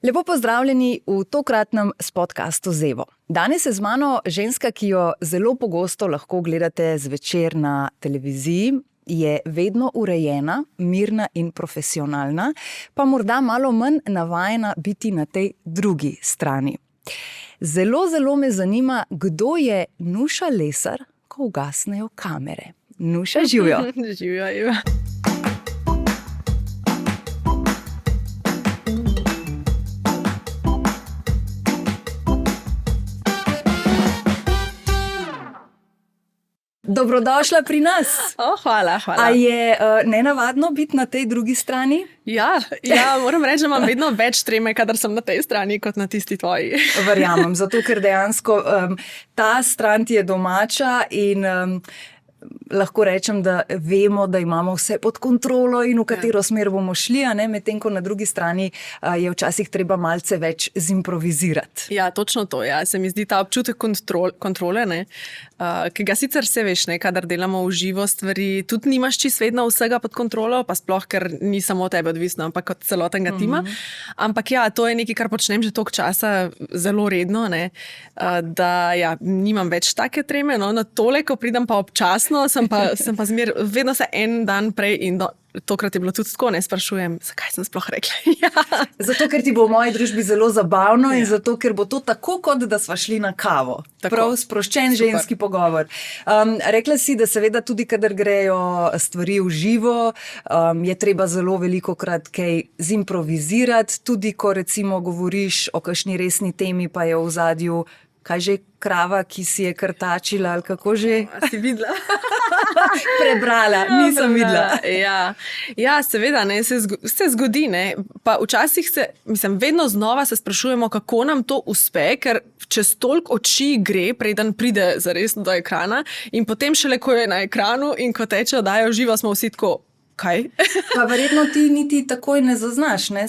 Lepo pozdravljeni v tokratnem podcastu Zevo. Danes je z mano ženska, ki jo zelo pogosto lahko gledate zvečer na televiziji. Je vedno urejena, mirna in profesionalna, pa morda malo manj navajena biti na tej drugi strani. Zelo me zanima, kdo je Nuša Lesar, ko ugasnejo kamere. Nuša, živjo. Živjo, Iva. Dobrodošla pri nas. Hvala. A je nenavadno biti na tej drugi strani? Ja, moram reči, da imam vedno več treme, kadar sem na tej strani, kot na tisti tvoji. Verjamem, zato ker dejansko ta stran ti je domača in lahko rečem, da vemo, da imamo vse pod kontrolo in v katero smer bomo šli, medtem ko na drugi strani je včasih treba malce več zimprovizirati. Ja, točno to. Ja. Se mi zdi ta občutek kontrole, ki ga sicer se veš, kadar delamo v živo stvari, tudi nimaš čisto vedno vsega pod kontrolo, pa sploh, ker ni samo od tebe odvisno, ampak od celotnega tima. Ampak ja, to je nekaj, kar počnem že toliko časa zelo redno, da ja, nimam več take treme. Na tole, ko pridem pa občasno, sem pa vedno se en dan prej in tokrat je bilo tudi tako, sprašujem, zakaj sem sploh rekla. Ja. Zato, ker ti bo v moji družbi zelo zabavno in zato, ker bo to tako, kot da sva šli na kavo. Tako. Prav sproščen ženski pogovor. Rekla si, da seveda tudi, kadar grejo stvari v živo, je treba zelo velikokrat kaj zimprovizirati, tudi ko recimo govoriš o kakšni resni temi, pa je v ozadju kaj že krava, ki si je krtačila, ali kako že? Si videla? Prebrala, nisem videla. Ja, seveda, se zgodi, Pa včasih vedno znova se sprašujemo, kako nam to uspe, ker čez toliko oči gre, preden pride zares do ekrana in potem šele, ko je na ekranu in ko teče oddaja v živo, smo vsi tako, kaj? Pa verjetno ti niti takoj ne zaznaš, ne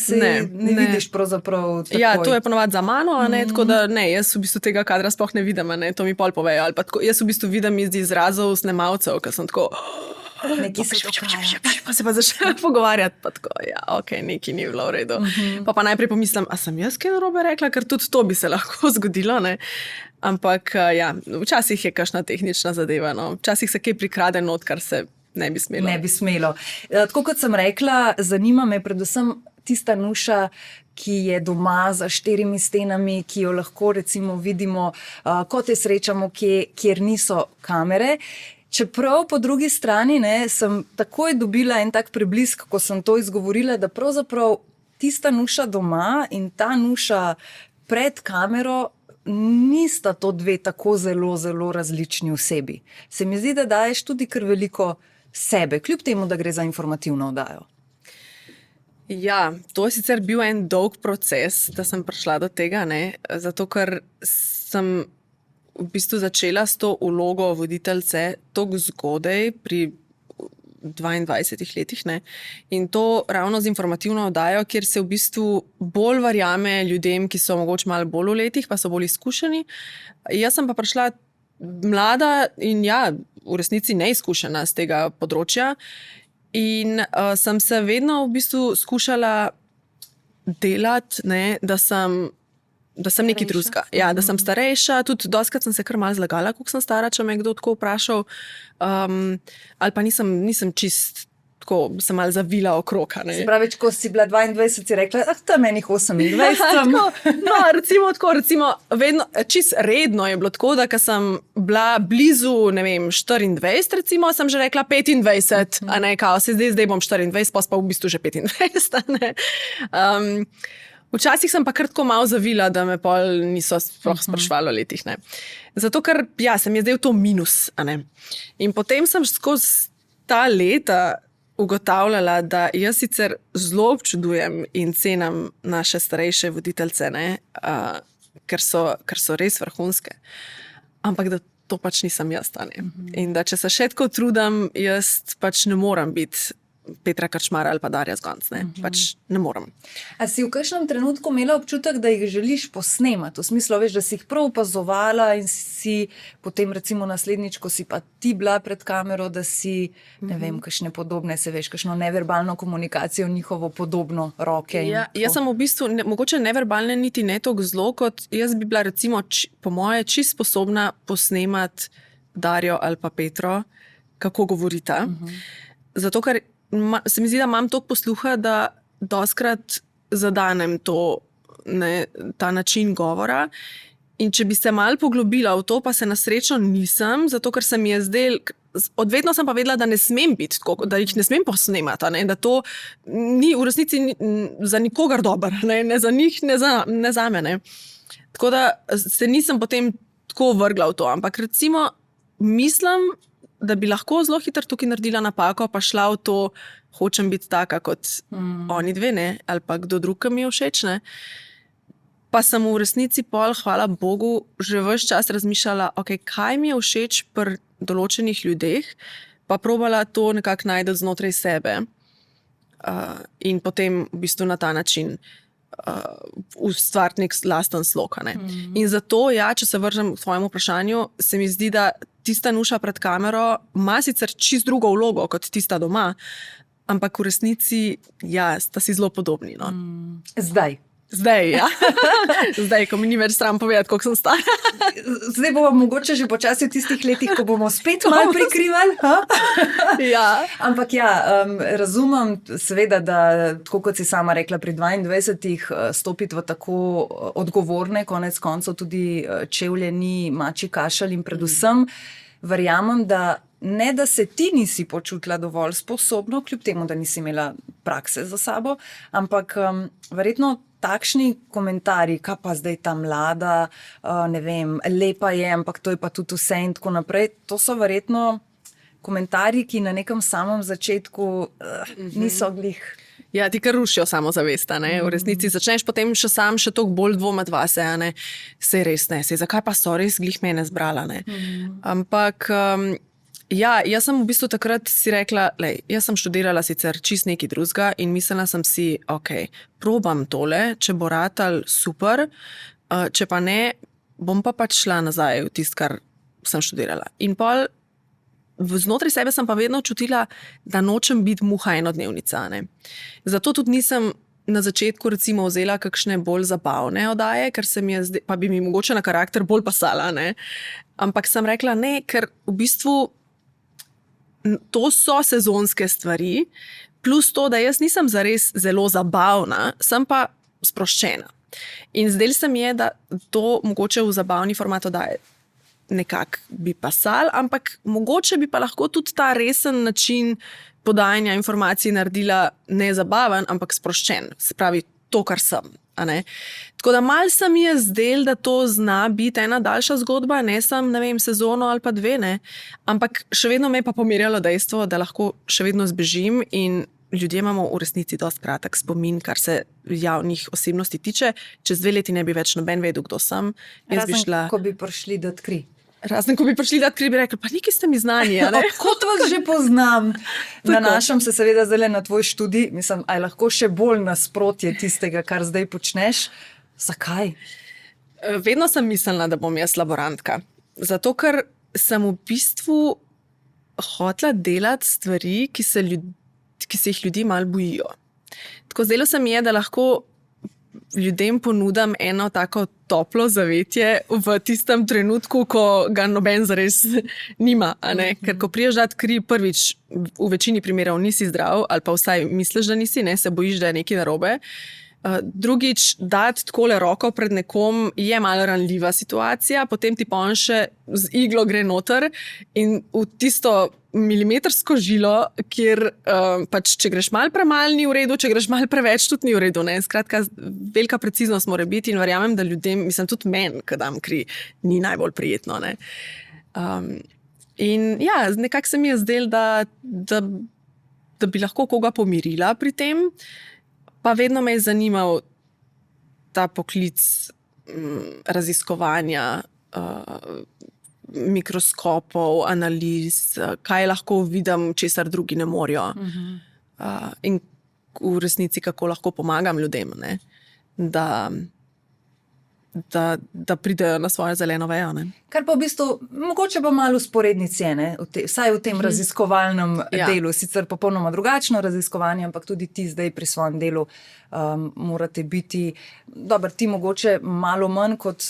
vidiš pravzaprav takoj. Ja, to je ponovadi za mano, tako da jaz v bistvu tega kadra sploh ne vidim, to mi pol povejo. Ali pa tako, jaz v bistvu vidim iz izrazov snemalcev, ker sem tako, nekaj se dogaja. Pa se pa začne pogovarjati, pa tako, nekaj ni bilo v redu. Pa najprej pomislim, a sem jaz kaj narobe rekla, ker tudi to bi se lahko zgodilo, Ampak včasih je kakšna tehnična zadeva, Včasih se kaj prikrade not, kar se ne bi smelo. Tako kot sem rekla, zanima me predvsem tista Nuša, ki je doma za 4 stenami, ki jo lahko recimo vidimo, ko te srečamo, kjer niso kamere. Čeprav po drugi strani sem takoj dobila en tak preblisk, ko sem to izgovorila, da pravzaprav tista Nuša doma in ta Nuša pred kamero nista to dve tako zelo različni osebi. Se mi zdi, da daješ tudi kar veliko sebe, kljub temu, da gre za informativno oddajo. Ja, to je sicer bil en dolg proces, da sem prišla do tega, zato ker sem v bistvu začela s to vlogo voditeljice toliko zgodaj, pri 22 letih, In to ravno z informativno oddajo, kjer se v bistvu bolj verjame ljudem, ki so mogoče malo bolj v letih, pa so bolj izkušeni. Jaz sem pa prišla mlada in v resnici neizkušena z tega področja in sem se vedno v bistvu skušala delati, da sem nekaj drugega. Ja, da sem starejša, tudi dostikrat sem se kar malo zlagala, koliko sem stara, če me je kdo tako vprašal. Ali pa nisem čist tako, sem malo zavila okrog. Se pravi, ko si bila 22, si rekla, tam enih 28. Recimo, vedno, čist redno je bilo tako, da ko sem bila blizu, 24, recimo, sem že rekla 25, kao se zdaj bom 24, pa v bistvu že 25, Včasih sem pa kar tako malo zavila, da me pol niso sploh sprašvali o letih, Zato, ker se mi je zdaj to minus, In potem sem skozi ta leta ugotavljala, da jaz sicer zelo občudujem in cenim naše starejše voditeljice, ker so res vrhunske. Ampak da to pač nisem jaz. In da če se še tako trudim, jaz pač ne morem biti Petra Krčmara ali pa Darja Zgonc, ne, pač ne morem. A si v kakšnem trenutku imela občutek, da jih želiš posnemati? V smislu, veš, da si jih prav opazovala in si potem recimo naslednjič, ko si pa ti bila pred kamero, da si, ne vem, kakšne podobne, se veš, kakšno neverbalno komunikacijo njihovo podobno, roke. Ja, jaz sem v bistvu, mogoče neverbalne niti ne toliko zelo, kot jaz bi bila recimo, po moje, čisto sposobna posnemati Darjo ali pa Petro, kako govorita. Zato, ker se mi zdi, da imam toliko posluha, da doskrat zadanem ta način govora. In če bi se malo poglobila v to, pa se na srečo nisem, zato ker se mi je zdel, odvedno sem pa vedela, da ne smem biti tako, da jih ne smem posnemati, ne, da to ni v resnici za nikogar dobro, ne za njih, ne za mene. Tako da se nisem potem tako vrgla v to, ampak recimo mislim, da bi lahko zelo hitro tukaj naredila napako, pa šla v to, hočem biti taka kot oni dve, ne, ali pa kdo drug, ki mi je všeč, ne. Pa sem v resnici pol, hvala Bogu, že ves čas razmišljala, okay, kaj mi je všeč pri določenih ljudeh, pa probala to nekako najti znotraj sebe. In potem v bistvu na ta način ustvariti nek lasten slog. In zato, ja, če se vržem k tvojemu vprašanju, se mi zdi, da tista Nuša pred kamero ima sicer čisto drugo vlogo kot tista doma, ampak v resnici, ja, sta si zelo podobni. No. Zdaj, ja. Zdaj, ko mi ni več stran povedati, koliko sem stara. Zdaj bomo mogoče že počasi v tistih letih, ko bomo spet malo prikrivali. Ja. Ampak ja, razumem seveda, da tako kot si sama rekla, pri 22 stopiti v tako odgovorne, konec koncev tudi čevlje ni mačji kašelj in predvsem verjamem, da ne, da se ti nisi počutila dovolj sposobno, kljub temu, da nisi imela prakse za sabo, ampak verjetno takšni komentarji, kaj pa zdaj ta mlada, ne vem, lepa je, ampak to je pa tudi vse in tako naprej, to so verjetno komentarji, ki na nekem samem začetku niso glih. Ja, ti kar rušijo samozavest, ne? V resnici začneš potem še toliko bolj dvomiti vase, ne? Sej res ne, zakaj pa so res glih mene zbrala, ne? Ampak ja, jaz sem v bistvu takrat si rekla, lej, jaz sem študirala sicer čist nekaj drugega in mislila sem si, ok, probam tole, če bo ratal, super, če pa ne, bom pa pač šla nazaj v tisto, kar sem študirala. In pol znotraj sebe sem pa vedno čutila, da nočem biti muha enodnevnica, ne. Zato tudi nisem na začetku recimo vzela kakšne bolj zabavne oddaje, ker se mi je pa bi mi mogoče na karakter bolj pasala, ne. Ampak sem rekla ne, ker v bistvu to so sezonske stvari, plus to, da jaz nisem zares zelo zabavna, sem pa sproščena. In zdelo se mi je, da to mogoče v zabavni format oddaje nekako bi pasal, ampak mogoče bi pa lahko tudi ta resen način podajanja informacij naredila ne zabaven, ampak sproščen. Se pravi, to, kar sem. Tako da malo se mi je zdelo, da to zna biti ena daljša zgodba, ne sem, ne vem, sezono ali pa dve, ne. Ampak še vedno me je pa pomirjalo dejstvo, da lahko še vedno zbežim in ljudje imamo v resnici dosti kratek spomin, kar se javnih osebnosti tiče. Čez 2 leti ne bi več noben vedel, kdo sem. Razen, ko bi prišli dati kri. Razen, ko bi prišli dati kri, bi rekli, pa nekaj ste mi znani, a ne? Odkot vas že poznam? Nanašam se seveda zdaj na tvoj študij, mislim, aj lahko še bolj nasprotje tistega, kar zdaj počneš. Zakaj? Vedno sem mislila, da bom jaz laborantka. Zato, ker sem v bistvu hotela delati stvari, ki se jih ljudje malo bojijo. Tako zdelo se mi je, da lahko ljudem ponudim eno tako toplo zavetje v tistem trenutku, ko ga noben zares nima. Ker ko priješ dati kri, prvič v večini primerov nisi zdrav, ali pa vsaj misliš, da nisi, ne, se bojiš, da je nekaj narobe. Drugič, dati takole roko pred nekom je malo ranljiva situacija, potem ti pa on še z iglo gre noter in v tisto milimetrsko žilo, kjer pač, če greš malo premalo, ni v redu, če greš malo preveč, tudi ni v redu. Ne? Skratka, velika preciznost mora biti in verjamem, da ljudem, mislim tudi meni, ko dam kri, ni najbolj prijetno. Ne? In ja, nekako se mi je zdelo, da bi lahko koga pomirila pri tem. Pa vedno me je zanimal ta poklic raziskovanja, mikroskopov, analiz, kaj lahko vidim, česar drugi ne morejo. in v resnici, kako lahko pomagam ljudem, ne? Da pridejo na svojo zeleno vejo. Ne? Kar pa v bistvu, mogoče pa malo usporednice, vsaj v tem raziskovalnem delu, sicer popolnoma drugačno raziskovanje, ampak tudi ti zdaj pri svojem delu morate biti, dobro, ti mogoče malo manj kot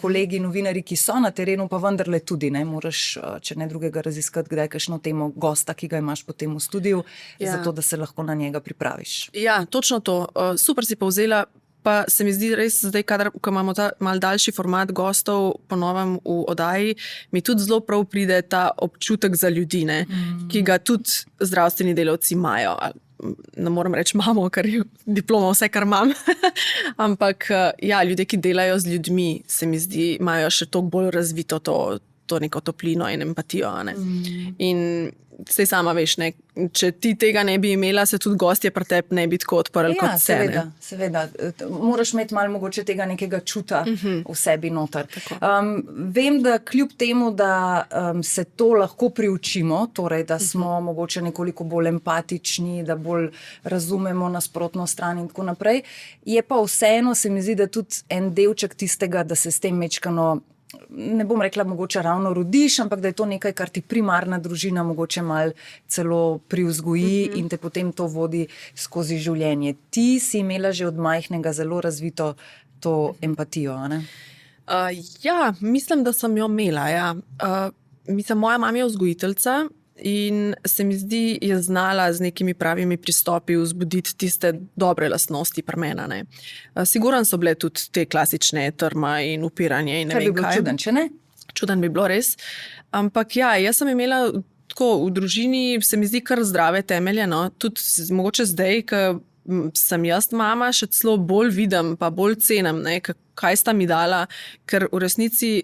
kolegi novinari, ki so na terenu, pa vendarle tudi, ne, moraš, če ne drugega, raziskati kdaj kakšno temo gosta, ki ga imaš potem v studiu, zato da se lahko na njega pripraviš. Ja, točno to. Super si povzela. Pa se mi zdi res zdaj, ko imamo ta mal daljši format gostov ponovem v oddaji, mi tudi zelo prav pride ta občutek za ljudi, ne, ki ga tudi zdravstveni delavci imajo. Ne moram reči imamo, ker je diploma vse, kar imam. Ampak ja, ljudje, ki delajo z ljudmi, se mi zdi, imajo še toliko bolj razvito to neko toplino in empatijo. Ne. In saj sama veš, ne, če ti tega ne bi imela, se tudi gostje pri tebi ne bi tako odprli kot se. Ja, seveda. Moraš imeti malo mogoče tega nekega čuta v sebi noter. Vem, da kljub temu, da se to lahko priučimo, torej, da smo mogoče nekoliko bolj empatični, da bolj razumemo nasprotno stran in tako naprej, je pa vseeno, se mi zdi, da tudi en delček tistega, da se s tem mečkano, ne bom rekla mogoče ravno rodiš, ampak da je to nekaj, kar ti primarna družina mogoče malo celo privzgoji in te potem to vodi skozi življenje. Ti si imela že od majhnega zelo razvito to empatijo, ne? Ja, mislim, da sem jo imela, ja. Moja mama je vzgojiteljica in se mi zdi, je znala z nekimi pravimi pristopi vzbuditi tiste dobre lastnosti pri meni, ne. Siguran so bile tudi te klasične trma in upiranje in ne vem kaj. Bi bilo čuden, če ne? Čuden bi bilo res. Ampak ja, jaz sem imela tako v družini, se mi zdi kar zdrave temelje, no. Tudi mogoče zdaj, ko sem jaz mama, še celo bolj vidim, pa bolj cenim, ne, kaj sta mi dala, ker v resnici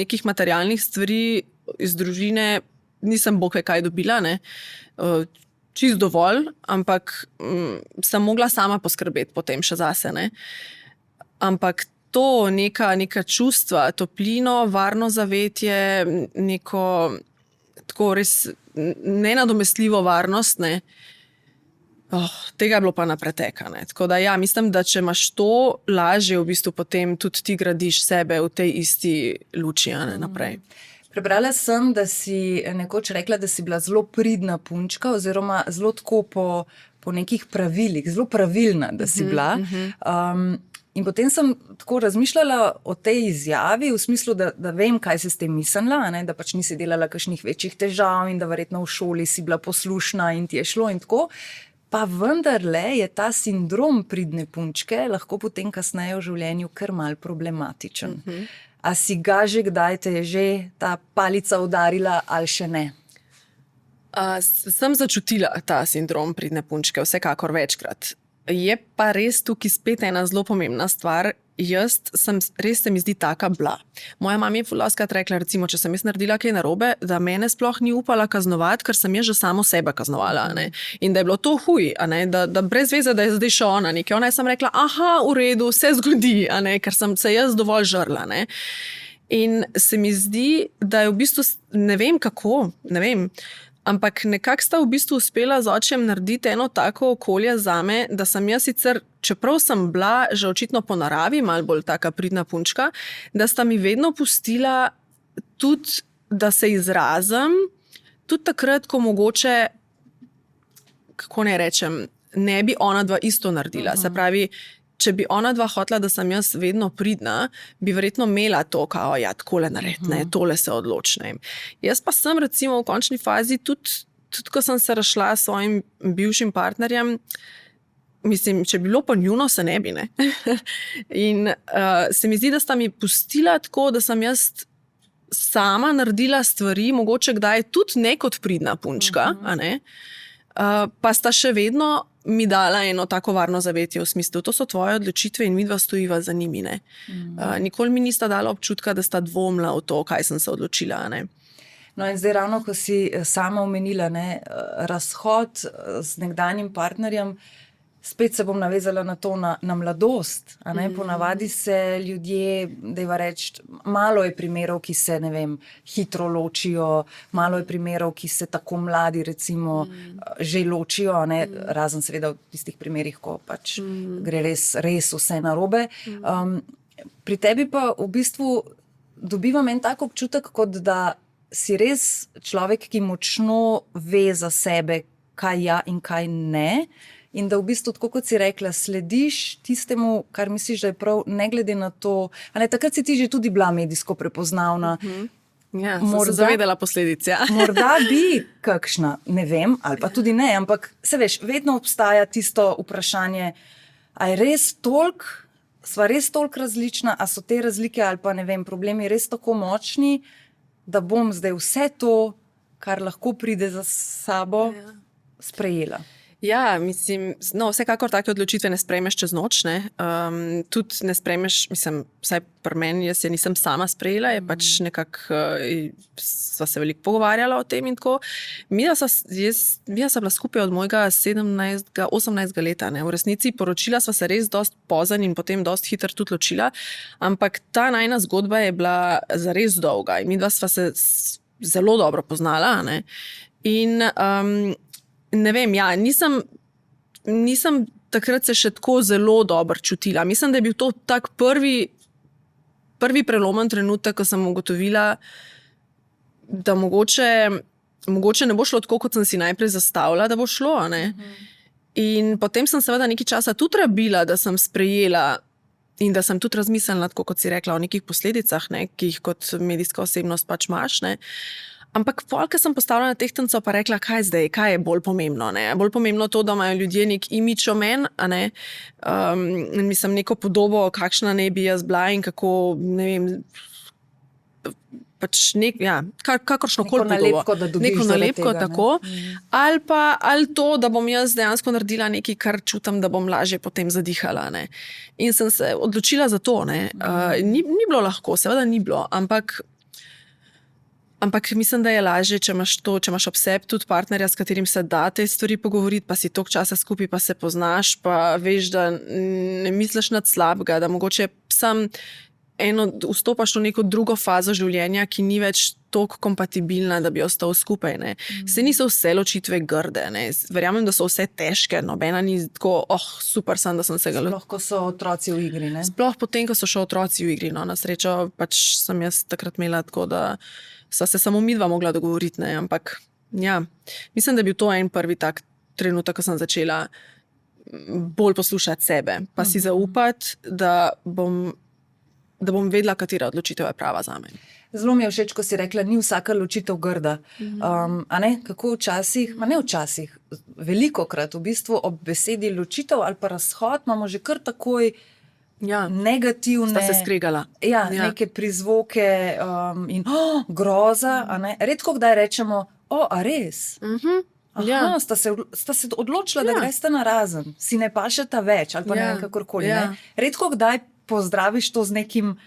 nekih materialnih stvari iz družine nisem bog kaj dobila, ne. Čisto dovolj, ampak sem mogla sama poskrbeti potem še zase, ne. Ampak to neka čustva, toplino, varno zavetje, neko tako res nenadomestljivo varnost, ne. Tega je bilo pa na preteka, ne. Tako da ja, mislim, da če imaš to, lažje v bistvu potem tudi ti gradiš sebe v tej isti luči, ne, naprej. Prebrala sem, da si nekoč rekla, da si bila zelo pridna punčka oziroma zelo tako po nekih pravilih, zelo pravilna, da si bila. In potem sem tako razmišljala o tej izjavi v smislu, da vem, kaj si s tem mislila, ne? Da pač nisi delala kakšnih večjih težav in da verjetno v šoli si bila poslušna in ti je šlo in tako. Pa vendarle je ta sindrom pridne punčke lahko potem kasneje v življenju kar mal problematičen. A si ga že kdaj, te je že ta palica udarila ali še ne? Sem začutila ta sindrom pridne punčke, vsekakor večkrat. Je pa res tukaj spet ena zelo pomembna stvar. Res se mi zdi taka bila. Moja mama je fulskrat rekla, recimo, če sem jaz naredila kaj narobe, da mene sploh ni upala kaznovati, ker sem jaz že samo sebe kaznovala. Ne? In da je bilo to huj, da brez veze, da je zdaj še ona nekaj. Ona je sem rekla, v redu, se zgodi, ker sem se jaz dovolj žrla. Ne? In se mi zdi, da je v bistvu, ne vem kako, ampak nekako sta v bistvu uspela z očem narediti eno tako okolje zame, da sem jaz sicer, čeprav sem bila že očitno po naravi malo bolj taka pridna punčka, da sta mi vedno pustila tudi, da se izrazim, tudi takrat, ko mogoče, kako ne rečem, ne bi ona dva isto naredila. Se pravi, če bi ona dva hotela, da sem jaz vedno pridna, bi verjetno imela to, kao, ja, takole naredne, tole se odločne. Jaz pa sem recimo v končni fazi, tudi ko sem se razšla s svojim bivšim partnerjem, mislim, če bi bilo po njuno, se ne bi, ne. In se mi zdi, da sta mi pustila tako, da sem jaz sama naredila stvari, mogoče kdaj tudi ne kot pridna punčka, pa sta še vedno mi dala eno tako varno zavetje v smislu, to so tvoje odločitve in midva stojiva za njimi. Ne? Nikoli mi nista dala občutka, da sta dvomila v to, kaj sem se odločila. Ne? No in zdaj ravno, ko si sama omenila razhod z nekdanjim partnerjem, spet se bom navezala na to, na mladost. Ponavadi se ljudje, dajva reči, malo je primerov, ki se, ne vem, hitro ločijo, malo je primerov, ki se tako mladi, recimo, že ločijo, razen seveda v tistih primerih, ko pač gre res vse narobe. Pri tebi pa v bistvu dobivam en tak občutek, kot da si res človek, ki močno ve za sebe, kaj ja in kaj ne. In da v bistvu, tako kot si rekla, slediš tistemu, kar misliš, da je prav, ne glede na to. Takrat si ti že tudi bila medijsko prepoznavna. Ja, sem se zavedala posledic. Ja. Morda bi kakšna, ne vem, ali pa tudi ne, ampak se veš, vedno obstaja tisto vprašanje, a je res toliko, sva res toliko različna, a so te razlike ali pa ne vem, problemi res tako močni, da bom zdaj vse to, kar lahko pride za sabo, sprejela. Ja, mislim, vsekakor take odločitve ne sprejmeš čez noč, ne. Tudi ne sprejmeš, mislim, vsaj pri meni, jaz je nisem sama sprejela, je pač nekako, sva se veliko pogovarjala o tem in tako. Midva sva bila skupaj od mojega 18. leta, ne. V resnici poročila sva se res dosti pozno in potem dosti hitro tudi ločila, ampak ta najina zgodba je bila zares dolga in midva sva se zelo dobro poznala, ne. In ne vem, ja, nisem takrat se še tako zelo dobro čutila. Mislim, da je bil to tak prvi prelomen trenutek, ko sem ugotovila, da mogoče ne bo šlo tako, kot sem si najprej zastavila, da bo šlo, ne. In potem sem seveda nekaj časa tudi rabila, da sem sprejela in da sem tudi razmislila, tako kot si rekla, o nekih posledicah, ne, ki jih kot medijska osebnost pač imaš, ne. Ampak pol, ko sem postavila na tehtnico, pa rekla, kaj zdaj, kaj je bolj pomembno, ne. Bolj pomembno to, da imajo ljudje nek imidž o meni, a ne. Mislim, neko podobo, kakšna ne bi jaz bila in kako, ne vem, pač kakršnokoli nalepko, da dobiš neko nalepko, tega, tako. Ali to, da bom jaz dejansko naredila nekaj, kar čutim, da bom lažje potem zadihala, ne. In sem se odločila za to, ne. Ni bilo lahko, seveda ni bilo, ampak mislim, da je lažje, če imaš ob sebi tudi partnerja, s katerim se da te stvari pogovoriti, pa si toliko časa skupaj, pa se poznaš, pa veš, da ne misliš nič slabega, da mogoče sam vstopaš v neko drugo fazo življenja, ki ni več toliko kompatibilna, da bi ostal skupaj, ne. Saj niso vse ločitve grde, ne. Verjamem, da so vse težke, nobena ni tako, super sem, da sem se ga Sploh, ko so otroci v igri, ne. Sploh potem, ko so še otroci v igri, no. Na srečo pač sem jaz takrat imela tako, da sva se samo midva mogla dogovoriti, ne, ampak ja, mislim, da je bil to en prvi tak trenutek, ko sem začela bolj poslušati sebe, pa si zaupati, da bom vedela, katera odločitev je prava zame. Zelo mi je všeč, ko si rekla, ni vsaka ločitev grda. A ne, kako včasih, velikokrat v bistvu ob besedi ločitev ali pa razhod imamo že kar takoj negativne. Sta se skregala. Ja, neke prizvoke in groza, a ne. Redko kdaj rečemo, a res? Aha, sta se odločila, da gresta narazen. Si ne pašeta več ali pa ne vem kakorkoli, ne. Redko kdaj pozdraviš to z nekim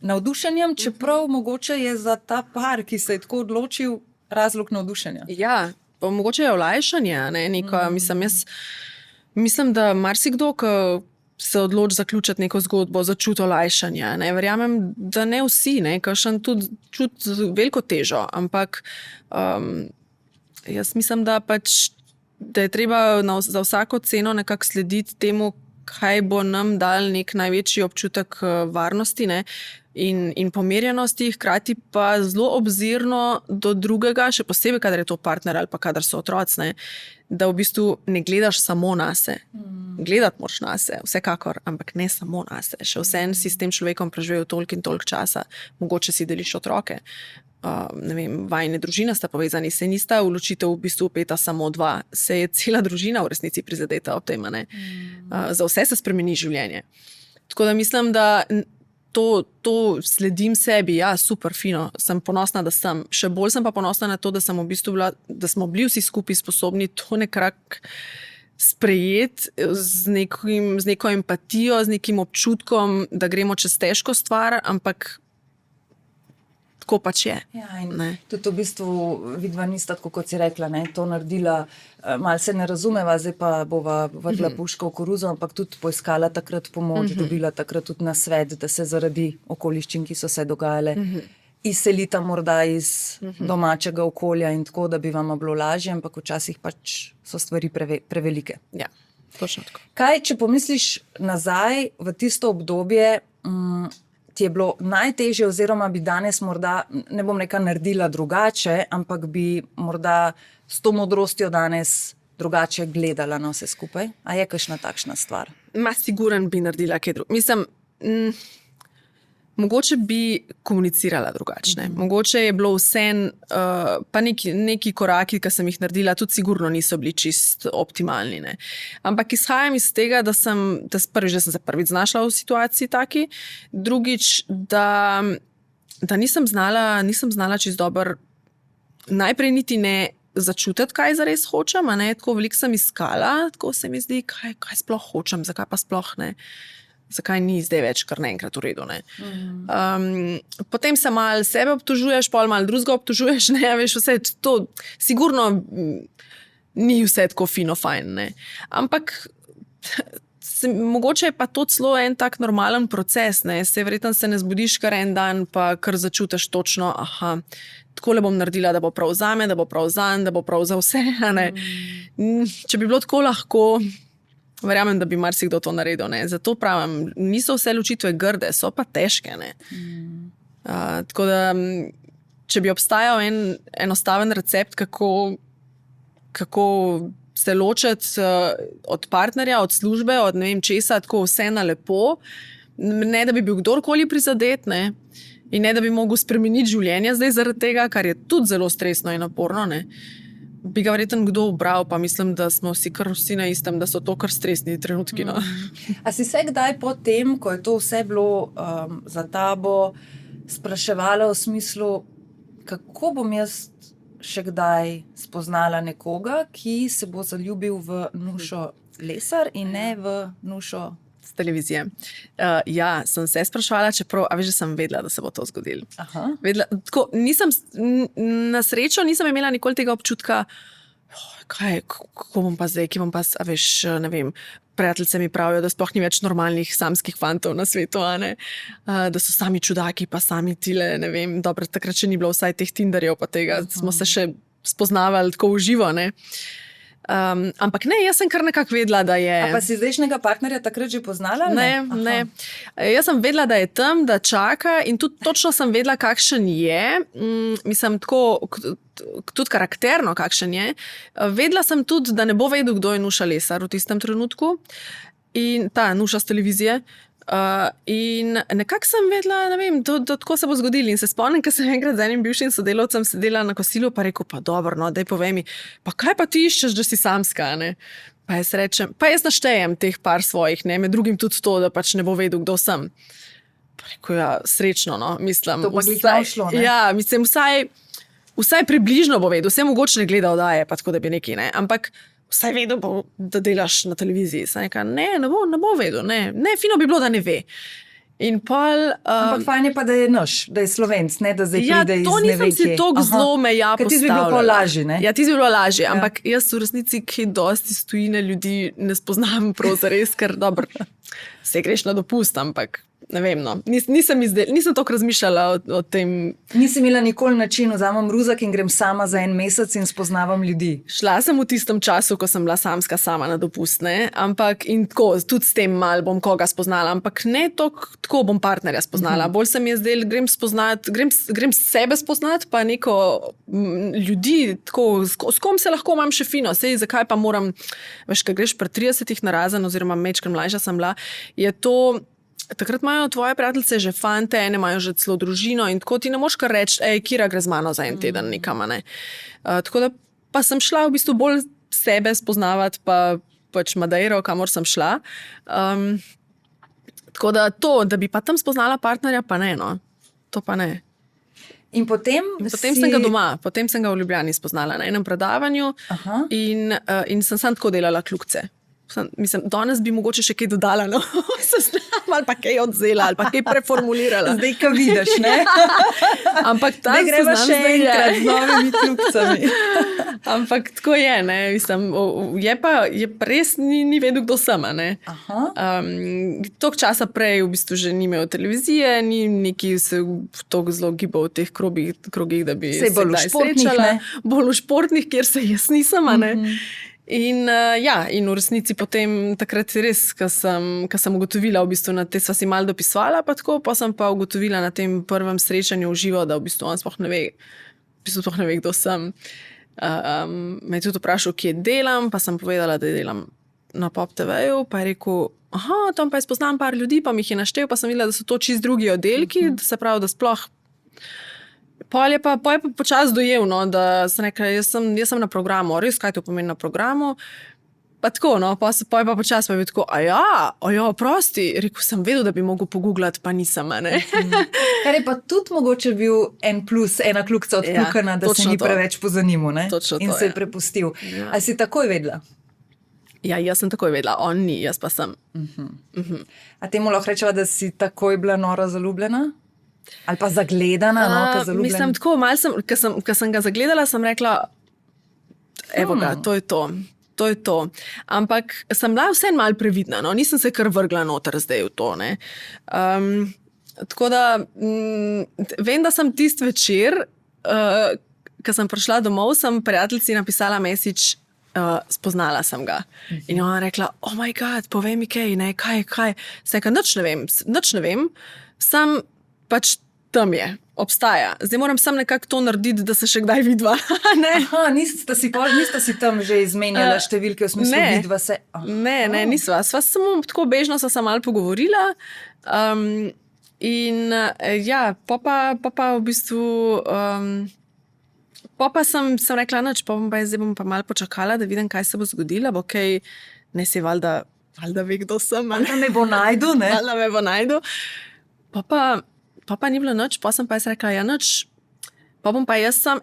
navdušenjem, čeprav mogoče je za ta par, ki se je tako odločil, razlog navdušenja. Ja, pa mogoče je olajšanje, ne, neko, mislim, da marsikdo, ko se odloči zaključiti neko zgodbo, začuti olajšanje, ne, verjamem, da ne vsi, ne, kakšen tudi čuti veliko težo, ampak jaz mislim, da pač, da je treba za vsako ceno nekako slediti temu, kaj bo nam dal nek največji občutek varnosti, ne, in pomirjenosti, hkrati pa zelo obzirno do drugega, še posebej, kadar je to partner ali pa kadar so otroci, ne, da v bistvu ne gledaš samo nase. Gledati moraš nase, vsekakor, ampak ne samo nase. Še vseeno si s tem človekom preživel toliko in toliko časa, mogoče si deliš otroke. Ne vem, vajine družina sta povezani, se nista v ločitev v bistvu upeta samo dva, se je cela družina v resnici prizadeta ob tem, ne. Za vse se spremeni življenje. Tako da mislim, da to sledim sebi, ja, super fino, sem ponosna, da sem. Še bolj sem pa ponosna na to, da sem v bistvu da smo bili vsi skupaj sposobni to nekako sprejeti z neko empatijo, z nekim občutkom, da gremo čez težko stvar, ampak tako pač je. Ja, in Ne. tudi v bistvu vidva nista, tako kot si rekla, ne, to naredila, malo se ne razumeva, zdaj pa bova vrgla puško v koruzo, ampak tudi poiskala takrat pomoč, dobila takrat tudi nasvet, da se zaradi okoliščin, ki so se dogajale, izselita morda iz domačega okolja in tako, da bi vam bilo lažje, ampak včasih pač so stvari prevelike. Ja, točno tako. Kaj, če pomisliš nazaj v tisto obdobje, ti je bilo najtežje, oziroma bi danes morda, ne bom rekla naredila drugače, ampak bi morda s to modrostjo danes drugače gledala na vse skupaj? A je kakšna takšna stvar? Siguren bi naredila kaj drugega. Mislim, mogoče bi komunicirala drugačne. Mogoče je bilo vse, pa neki koraki, ki sem jih naredila, tudi sigurno niso bili čist optimalni. Ne. Ampak izhajam iz tega, da sem se prvič znašla v situaciji taki, drugič, da nisem znala čist dobro, najprej niti ne začutiti, kaj zares hočem, a ne, tako veliko sem iskala, tako se mi zdi, kaj sploh hočem, zakaj pa sploh ne. Zakaj ni zdaj več kar naenkrat v redu. Ne? Potem se malo sebe obtožuješ, pol malo drugega obtožuješ, ne, veš, vse to, sigurno ni vse tako fino fajn, ne. Ampak mogoče je pa to celo en tak normalen proces, ne, verjetno se ne zbudiš kar en dan, pa kar začutiš točno, aha, takole bom naredila, da bo prav zame, da bo prav zanj, da bo prav za vse, a ne. Če bi bilo tako lahko, verjamem, da bi marsikdo to naredil. Ne. Zato pravim, niso vse ločitve grde, so pa težke. Ne. Tako da, če bi obstajal en enostaven recept, kako se ločiti od partnerja, od službe, od ne vem česa, tako vse na lepo, ne da bi bil kdorkoli prizadet, ne. In ne da bi mogel spremeniti življenje zdaj zaradi tega, kar je tudi zelo stresno in naporno, ne. Bi ga verjetno kdo ubral, pa mislim, da smo vsi na istem, da so to kar stresni trenutki. No. A si se kdaj po tem, ko je to vse bilo za tabo, spraševala v smislu, kako bom jaz še kdaj spoznala nekoga, ki se bo zaljubil v Nušo Lesar in ne v Nušo z televizije. Ja, sem se spraševala, čeprav, a veš, že sem vedela, da se bo to zgodilo. Vedela, tako, na srečo nisem imela nikoli tega občutka, kako bom pa zdaj, ki bom pa, a veš, ne vem, prijateljice mi pravijo, da sploh ni več normalnih samskih fantov na svetu, a ne? Da so sami čudaki, pa sami tile, ne vem, dobro, takrat še ni bilo vsaj teh Tinderjev, pa tega, smo se še spoznavali tako v živo, ne? Ampak ne, jaz sem kar nekako vedela, da je... A pa si zdajšnjega partnerja takrat že poznala? Ne. Jaz sem vedela, da je tam, da čaka in tudi točno sem vedela, kakšen je. Mislim, tako, tudi karakterno kakšen je. Vedela sem tudi, da ne bo vedel, kdo je Nuša Lesar v tistem trenutku. In ta Nuša z televizije. In nekako sem vedela, ne vem, tako se bo zgodilo. In se spomnim, ko sem enkrat z enim bivšim sodelavcem sedela na kosilu, pa rekel, pa dobro, no, daj povej mi, pa kaj pa ti iščeš, da si samska, ne? Pa jaz rečem, pa jaz naštejem teh par svojih, ne, med drugim tudi to, da pač ne bo vedel, kdo sem. Pa rekel, ja, srečno, no, mislim. To pa glih nam šlo, ne? Ja, mislim, vsaj približno bo vedel, vse mogoče ne gleda oddaje, pa tako da bi neki, ne, ampak vsaj vedel bo, da delaš na televiziji. Sem rekla, ne bo vedel, ne, fino bi bilo, da ne ve. In pol... Ampak fajn je pa, da je naš, da je Slovenc, ne, da zdaj pride iz ne ve kje. Ja, to nisem si toliko zelo meja postavljala. Ker ti bi bilo pa lažje, ne? Ja, ti bi bilo lažje, ampak jaz v resnici, ki dosti stojine ljudi ne spoznam prav zares, ker dobro, se greš na dopust, ampak ne vem, no. Nisem toliko razmišljala o tem. Nisi imela nikoli način, vzamem ruzak in grem sama za en mesec in spoznavam ljudi. Šla sem v tistem času, ko sem bila samska sama na dopust, ne, ampak in tako, tudi s tem mal bom koga spoznala, ampak ne tako bom partnerja spoznala. Bolj se mi je zdaj, grem sebe spoznati, pa neko ljudi, tako, s kom se lahko imam še fino, sej zakaj pa moram, veš, ko greš pri 30 na razen, oziroma majčkeno mlajša sem bila, je to... Takrat imajo tvoje prijateljice že fante, ene imajo že celo družino in tako ti ne moš kar reči, Kira gre z mano za en teden nikam, ne. Tako da pa sem šla v bistvu bolj sebe spoznavati, pa pač Madeiro, kamor sem šla. Tako da to, da bi pa tam spoznala partnerja, pa ne, no. To pa ne. In potem sem ga doma, potem sem ga v Ljubljani spoznala na enem predavanju in sem samo tako delala kljukce. Mislim, danes bi mogoče še kaj dodala, no, ali pa kaj odzela, ali pa kaj preformulirala. Zdaj, ko vidiš, ne? Ampak ta Zdaj greva še seznam zdaj je. enkrat z novimi kljubcami. Ampak tako je, ne, mislim, je pa res ni vedel, kdo sem, ne. Aha. Toliko časa prej v bistvu že ni imel televizije, ni neki se toliko zelo gibal v teh krogih, da bi Saj se bolj v kdaj športnih, srečala. ne? Bolj v športnih, kjer se jaz nisem, a ne. In v resnici potem takrat res, ko sem ugotovila, v bistvu na te sva si malo dopisovala, pa sem pa ugotovila na tem prvem srečanju v živo, da v bistvu on sploh ne ve, kdo sem. Me je tudi vprašal, kje delam, pa sem povedala, da delam na Pop TV-ju, pa je rekel, tam pa jaz poznam par ljudi, pa mi jih je naštel, pa sem videla, da so to čist drugi oddelki, da se pravi, da sploh. Pol je pa počasi dojel, no, da sem rekla, jaz sem na programu, res kaj to pomeni na programu. Pa tako, no, pa je pa počasi pa je bil tako, prosti, rekel sem vedel, da bi mogel pogooglati, pa nisem, ne. Kar je pa tudi mogoče bil en plus, ena kljukca odkljukana, da se točno ni to. preveč pozanimal, ne? Točno In to, se je ja. prepustil. Ja. A si takoj vedela? Ja, jaz sem takoj vedela, on ni, jaz pa sem. A temu lahko rečeva, da si takoj bila nora zaljubljena? Ali pa zagledana, no, ko zaljubljena? Mislim, tako malo ko sem ga zagledala, sem rekla, evo ga, to je to. To je to. Ampak sem bila vseeno malo previdna, no? Nisem se kar vrgla noter zdaj v to, ne. Tako da vem, da sem tisti večer, ko sem prišla domov, sem prijateljici napisala message, spoznala sem ga. In ona rekla, oh my god, povej mi kaj, ne, kaj. Sem rekla, nič ne vem, sam pač tam je, obstaja. Zdaj moram sam nekako to narediti, da se še kdaj vidva. Ne? Aha, nista si tam že izmenjala številke v smislu vidva se? Ne, nisva. Sva samo tako bežno sva se malo pogovorila. Pa v bistvu pa sem rekla, nič, zdaj bom pa malo počakala, da vidim, kaj se bo zgodilo, bo kaj, ne si valjda ve, kdo sem. Da me bo najdu, ne? Valjda me bo najdu. Pa ni bilo nič, pa sem pa jaz rekla, nič, pa bom pa jaz sam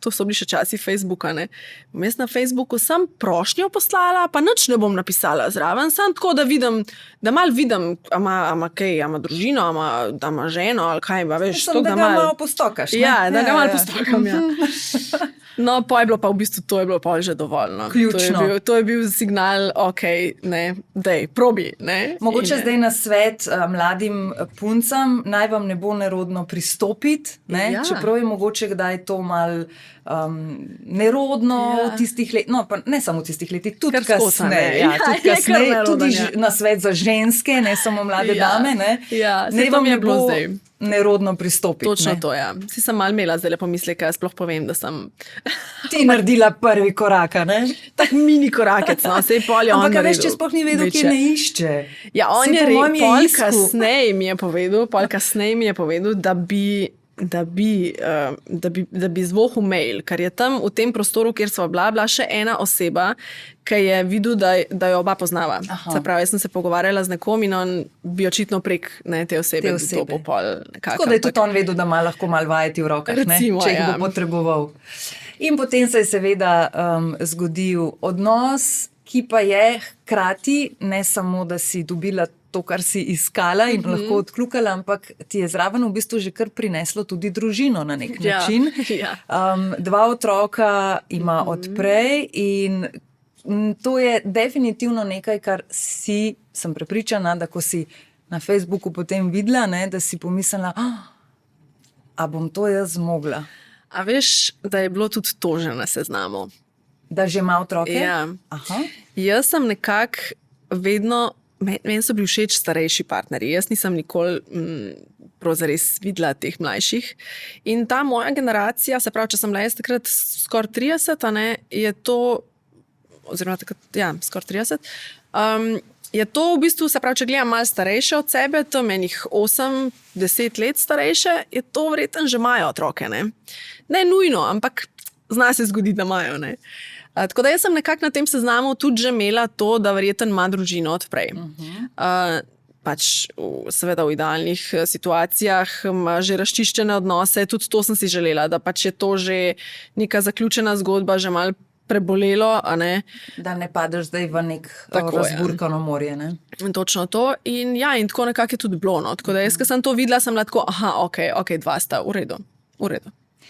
to so bili še časi Facebooka, ne. Bom jaz na Facebooku sam prošnjo poslala, pa nič ne bom napisala zraven, sam tako, da malo vidim, a ima kaj, a ima družino, a ima ženo, ali kaj, veš, to da ga malo postokaš, ne? Ja, da ga malo postokam, ja. No, pa je bilo pa v bistvu, to je bilo pa že dovolj, no. Ključno. To je bil signal, okej, ne, dej, probi, ne. Mogoče zdaj na svet mladim puncam, naj vam ne bo nerodno pristopiti, ne? Ja. Čeprav je mogoče kdaj to mal nerodno v tistih letih, no pa ne samo v tistih letih, tudi kasneje. Tudi kasneje, tudi na svet za ženske, ne samo mlade dame, ne? Ja, ne vam ne bo nerodno pristopiti. Točno ne? to, ja. Si sem malo imela zdaj pomisleke, sploh povem, da sem ti naredila prvi korak, ne? Tak mini korakec, no, sej pol je on naredil. Ampak veš, če sploh ni vedel, kje ne išče. Ja, on je pol kasneje mi je povedal, da bi zvohal mail, ker je tam v tem prostoru, kjer sva bila še ena oseba, ki je videl, da jo oba poznava. Se pravi, jaz sem se pogovarjala z nekom in on bi očitno prek te osebe. To bo pol nekako. Tako da je tudi on vedel, da ima lahko malo vajeti v rokah, recimo, če jih bo potreboval. In potem se je seveda zgodil odnos, ki pa je hkrati ne samo, da si dobila to, kar si iskala in lahko odkljukala, ampak ti je zraven v bistvu že kar prineslo tudi družino na nek način. Ja. 2 otroka ima od prej in to je definitivno nekaj, kar sem prepričana, da ko si na Facebooku potem videla, ne, da si pomislila, a bom to jaz zmogla. A veš, da je bilo tudi to že na seznamu? Da že ima otroke? Ja. Aha. Jaz sem nekako vedno, meni so bili všeč starejši partnerji. Jaz nisem nikoli zares videla teh mlajših. In ta moja generacija, se pravi, če sem bila jaz takrat skoraj 30, ne, je to, oziroma takrat, ja, skoraj 30, je to v bistvu, se pravi, če gledam malo starejše od sebe, tam enih 8-10 let starejše, je to verjetno že imajo otroke, ne. Ne nujno, ampak zna se zgoditi, da imajo, ne. Tako da jaz sem nekako na tem seznamu tudi že imela to, da verjetno ima družino od prej. Pač seveda v idealnih situacijah ima že razčiščene odnose, tudi to sem si želela, da pač je to že neka zaključena zgodba, že malo prebolelo, a ne. Da ne padeš zdaj v nek Tako je. razburkano morje. Ne? In točno to. In ja, in tako nekako je tudi bilo. No. Tako da jaz, ko sem to videla, sem bila tako, ok, dva sta, v redu.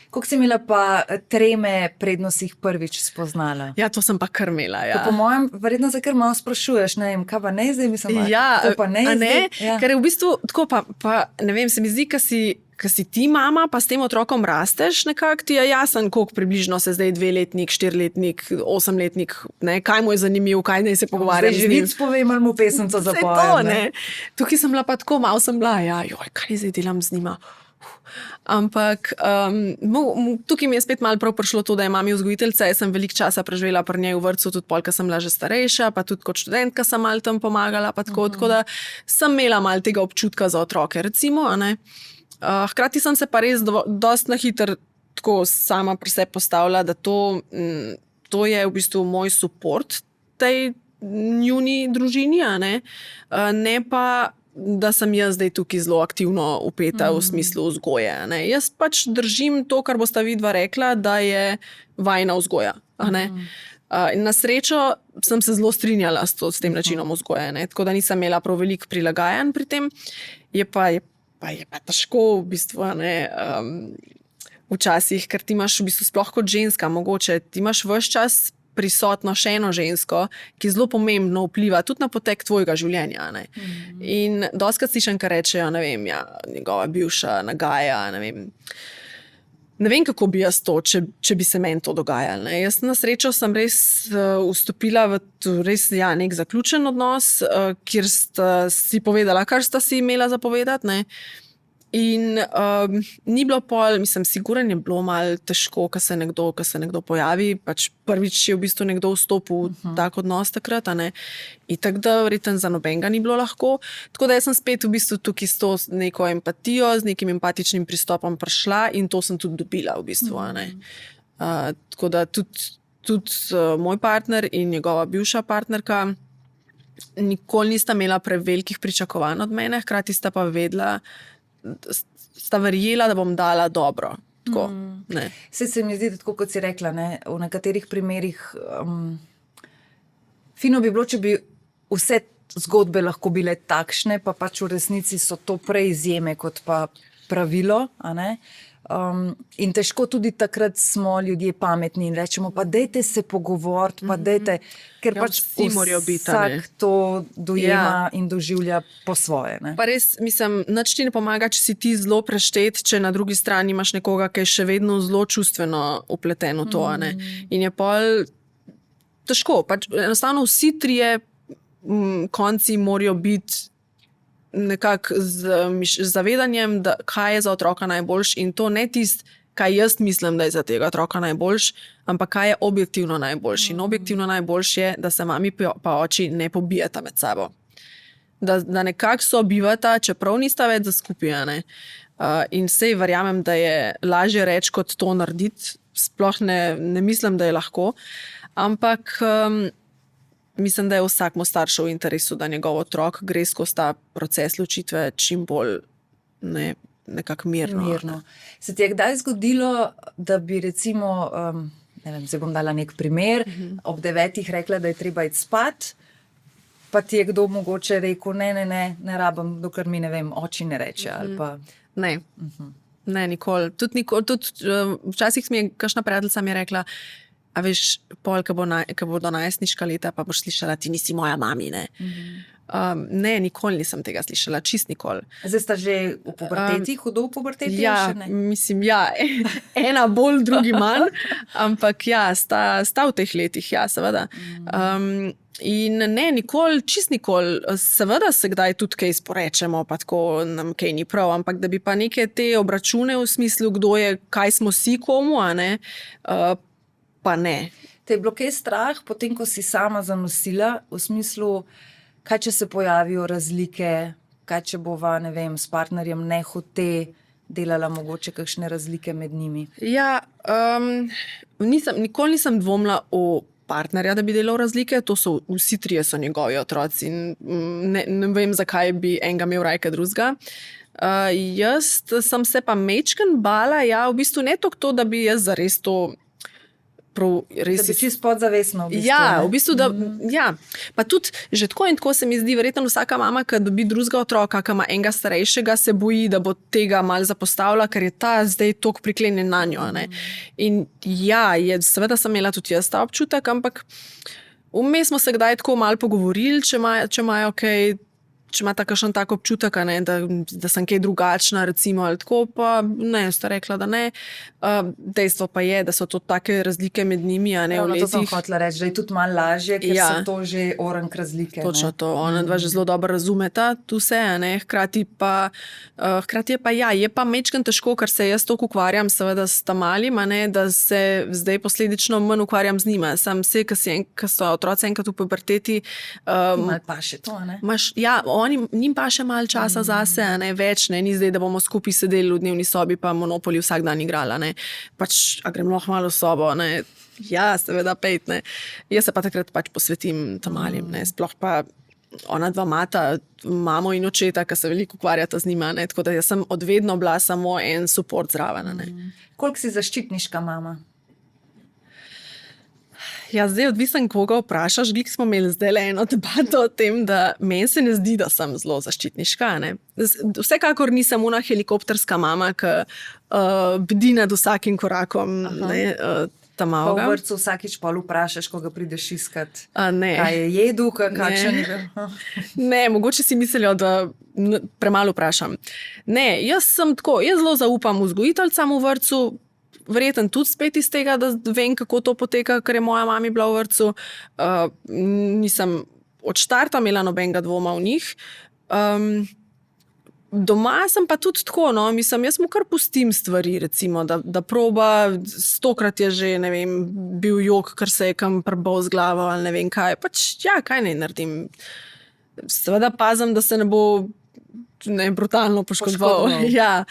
Koliko si imela pa treme, predno si jih prvič spoznala? Ja, to sem pa krmila, ja. Po mojem, verjetno se kar malo sprašuješ, ne vem, kaj pa ne zdaj, mislim, Ja, pa ne a zdaj. Ja. Ker je v bistvu tako, pa ne vem, se mi zdi, ko si ti mama, pa s tem otrokom rasteš, nekako ti je jasen, koliko približno se zdaj 2-letnik, 4-letnik, 8-letnik, ne, kaj mu je zanimivo, kaj naj se pogovarja Zdaj z njim. živic povem, ali mu pesemco Vse zapojem. to, ne. Tukaj sem bila pa tako, malo sem bila, kaj zdaj delam z njima. Ampak tukaj mi je spet malo prav prišlo to, da je mami vzgojiteljica. Jaz sem veliko časa preživela pri njej v vrtcu, tudi polka sem bila že starejša, pa tudi kot študentka sem malo tam pomagala, pa tako da sem imela malo tega občutka za otroke, recimo. A ne. Hkrati sem se pa res dosti na hitro tako sama pri sebi postavila, da to je v bistvu moj suport tej njuni družini, a ne pa da sem jaz zdaj tukaj zelo aktivno vpeta v smislu vzgoje. Ne. Jaz pač držim to, kar bosta vidva rekla, da je vajna vzgoja. In na srečo sem se zelo strinjala s tem načinom vzgoje, ne. Tako da nisem imela prav veliko prilagajanj pri tem. Je pa težko v bistvu, včasih, ker ti imaš v bistvu sploh kot ženska, mogoče ti imaš ves čas prisotno še eno žensko, ki zelo pomembno vpliva tudi na potek tvojega življenja. Ne? In dostikrat slišim, kar rečejo, ne vem, njegova bivša nagaja, ne vem, kako bi jaz to, če bi se meni to dogajalo. Ne? Jaz na srečo sem res vstopila v res nek zaključen odnos, kjer sta si povedala, kar sta si imela za povedati, ne? In ni bilo pol, mislim, siguren je bilo malo težko, ko se nekdo pojavi, pač prvič je v bistvu nekdo vstopil v tak odnos takrat, a ne. In tako da verjetno za nobenega ni bilo lahko. Tako da jaz sem spet v bistvu tukaj s to neko empatijo, z nekim empatičnim pristopom prišla in to sem tudi dobila v bistvu, a ne. Tako da tudi moj partner in njegova bivša partnerka nikoli nista imela prevelikih pričakovanj od mene, hkrati sta pa vedela, sta verjela, da bom dala dobro. Tako, ne. Se mi zdi, tako kot si rekla, ne, v nekaterih primerih fino bi bilo, če bi vse zgodbe lahko bile takšne, pa pač v resnici so to prej izjeme kot pa pravilo, a ne. In težko tudi takrat smo ljudje pametni in rečemo, pa dajte se pogovoriti, pa dajte, ker pač vsi morajo biti, vsak to dojema in doživlja po svoje. Ne? Pa res, mislim, nič ti ne pomaga, če si ti zelo preštet, če na drugi strani imaš nekoga, ki je še vedno zelo čustveno vpleten v to, ne. In je pol težko, pač enostavno vsi trije konci morajo biti nekako z zavedanjem, da kaj je za otroka najboljš in to ne tisto, kaj jaz mislim, da je za tega otroka najboljš, ampak kaj je objektivno najboljš. In objektivno najboljš je, da se mami pa oči ne pobijata med sabo. Da nekako sobivata, čeprav nista več za skupaj, ne. In sej verjamem, da je lažje reči, kot to narediti. Sploh ne mislim, da je lahko. Ampak mislim, da je vsakmu staršu v interesu, da njegov otrok gre skozi ta proces ločitve čim bolj nekako mirno. Se ti je kdaj zgodilo, da bi recimo, ne vem, zdaj bom dala nek primer, ob 9 rekla, da je treba iti spat, pa ti je kdo mogoče rekel, ne rabim, dokler mi, ne vem, oči ne reče ali pa... Ne. Ne, nikoli. Tudi včasih mi je kakšna prijateljica mi je rekla, a veš, pol, ko bodo najstniška leta, pa boš slišala, ti nisi moja mami, ne. Ne, nikoli nisem tega slišala, čist nikoli. Zdaj sta že v puberteti, hudo v puberteti? Ja, še ne? mislim, ena bolj, drugi manj, ampak sta v teh letih, seveda. In ne, nikoli, čist nikoli, seveda se kdaj tudi kaj sporečemo, pa tako nam kaj ni prav, ampak da bi pa neke te obračune v smislu, kdo je, kaj smo si komu, a ne, pa ne. Te je bilo kaj strah, potem ko si sama zanosila, v smislu, kaj če se pojavijo razlike, kaj če bova, ne vem, s partnerjem nehote delala mogoče kakšne razlike med njimi? Ja, nikoli nisem dvomila o partnerja, da bi delal razlike, to so vsi trije so njegovi otroci in ne vem, zakaj bi enega imel raje kot drugega. Jaz sem se pa majčkeno bala, v bistvu ne toliko to, da bi jaz zares to prav res. Da bi čisto podzavestno. V bistvu, Ja, ne? v bistvu, da, ja. Pa tudi že tako in tako se mi zdi, verjetno vsaka mama, ki dobi drugega otroka, ki ima enega starejšega, se boji, da bo tega mal zapostavila, ker je ta zdaj toliko priklenjen na njo. Ne? In ja, seveda sem imela tudi jaz ta občutek, ampak vmes smo se kdaj tako malo pogovorili, če imajo kaj. Če imata kakšen tak občutek, ne, da sem kaj drugačna, recimo, ali tako, pa ne, sta rekla, da ne. Dejstvo pa je, da so to take razlike med njimi, a ne v letih. To sem hotela reči, da je tudi malo lažje, ker Ja. so to že orank razlike. Točno to, ona dva že zelo dobro razumeta tu vse, a ne, hkrati je pa ja, je pa mečken težko, ker se jaz toliko ukvarjam seveda s ta-malim, a ne, da se zdaj posledično manj ukvarjam z njima. Sam se, ko so otroci enkrat v puberteti, Malo pa še to, ne? ja, njim pa še malo časa zase, a ne, več, ne, ni zdaj, da bomo skupaj sedeli v dnevni sobi pa Monopoly vsak dan igrala, ne. Pač, a grem lahko malo v sobo, ne. Ja, seveda pejt, ne. Jaz se pa takrat pač posvetim ta-malim, ne, sploh pa ona dva mata, mamo in očeta, ki se veliko ukvarjata z njima, ne, tako da jaz sem odvedno bila samo en support zraven, ne. Koliko si zaščitniška mama? Ja, zdaj odvisen, koga vprašaš. Glih smo imeli zdaj eno debato o tem, da meni se ne zdi, da sem zelo zaščitniška. Ne? Vsekakor nisem ona helikopterska mama, ki bdi nad vsakim korakom. Pa v vrtcu vsakič pol vprašaš, ko ga prideš iskat. Ne. Kaj je jedu, kakšen je bil? Ne, mogoče si mislijo, da premalo vprašam. Ne, jaz sem tako, jaz zelo zaupam vzgojiteljcam v vrtcu, verjetno tudi spet iz tega, da vem, kako to poteka, ker je moja mama bila v vrtcu. Nisem od štarta imela nobenega dvoma v njih. Doma sem pa tudi tako, no, mislim, jaz mu kar pustim stvari, recimo, da proba, 100-krat je že, ne vem, bil jok, ker se je kam prbal z glavo ali ne vem kaj. Pač, ja, kaj naj naredim? Seveda pazim, da se ne bo brutalno poškodoval. Ja.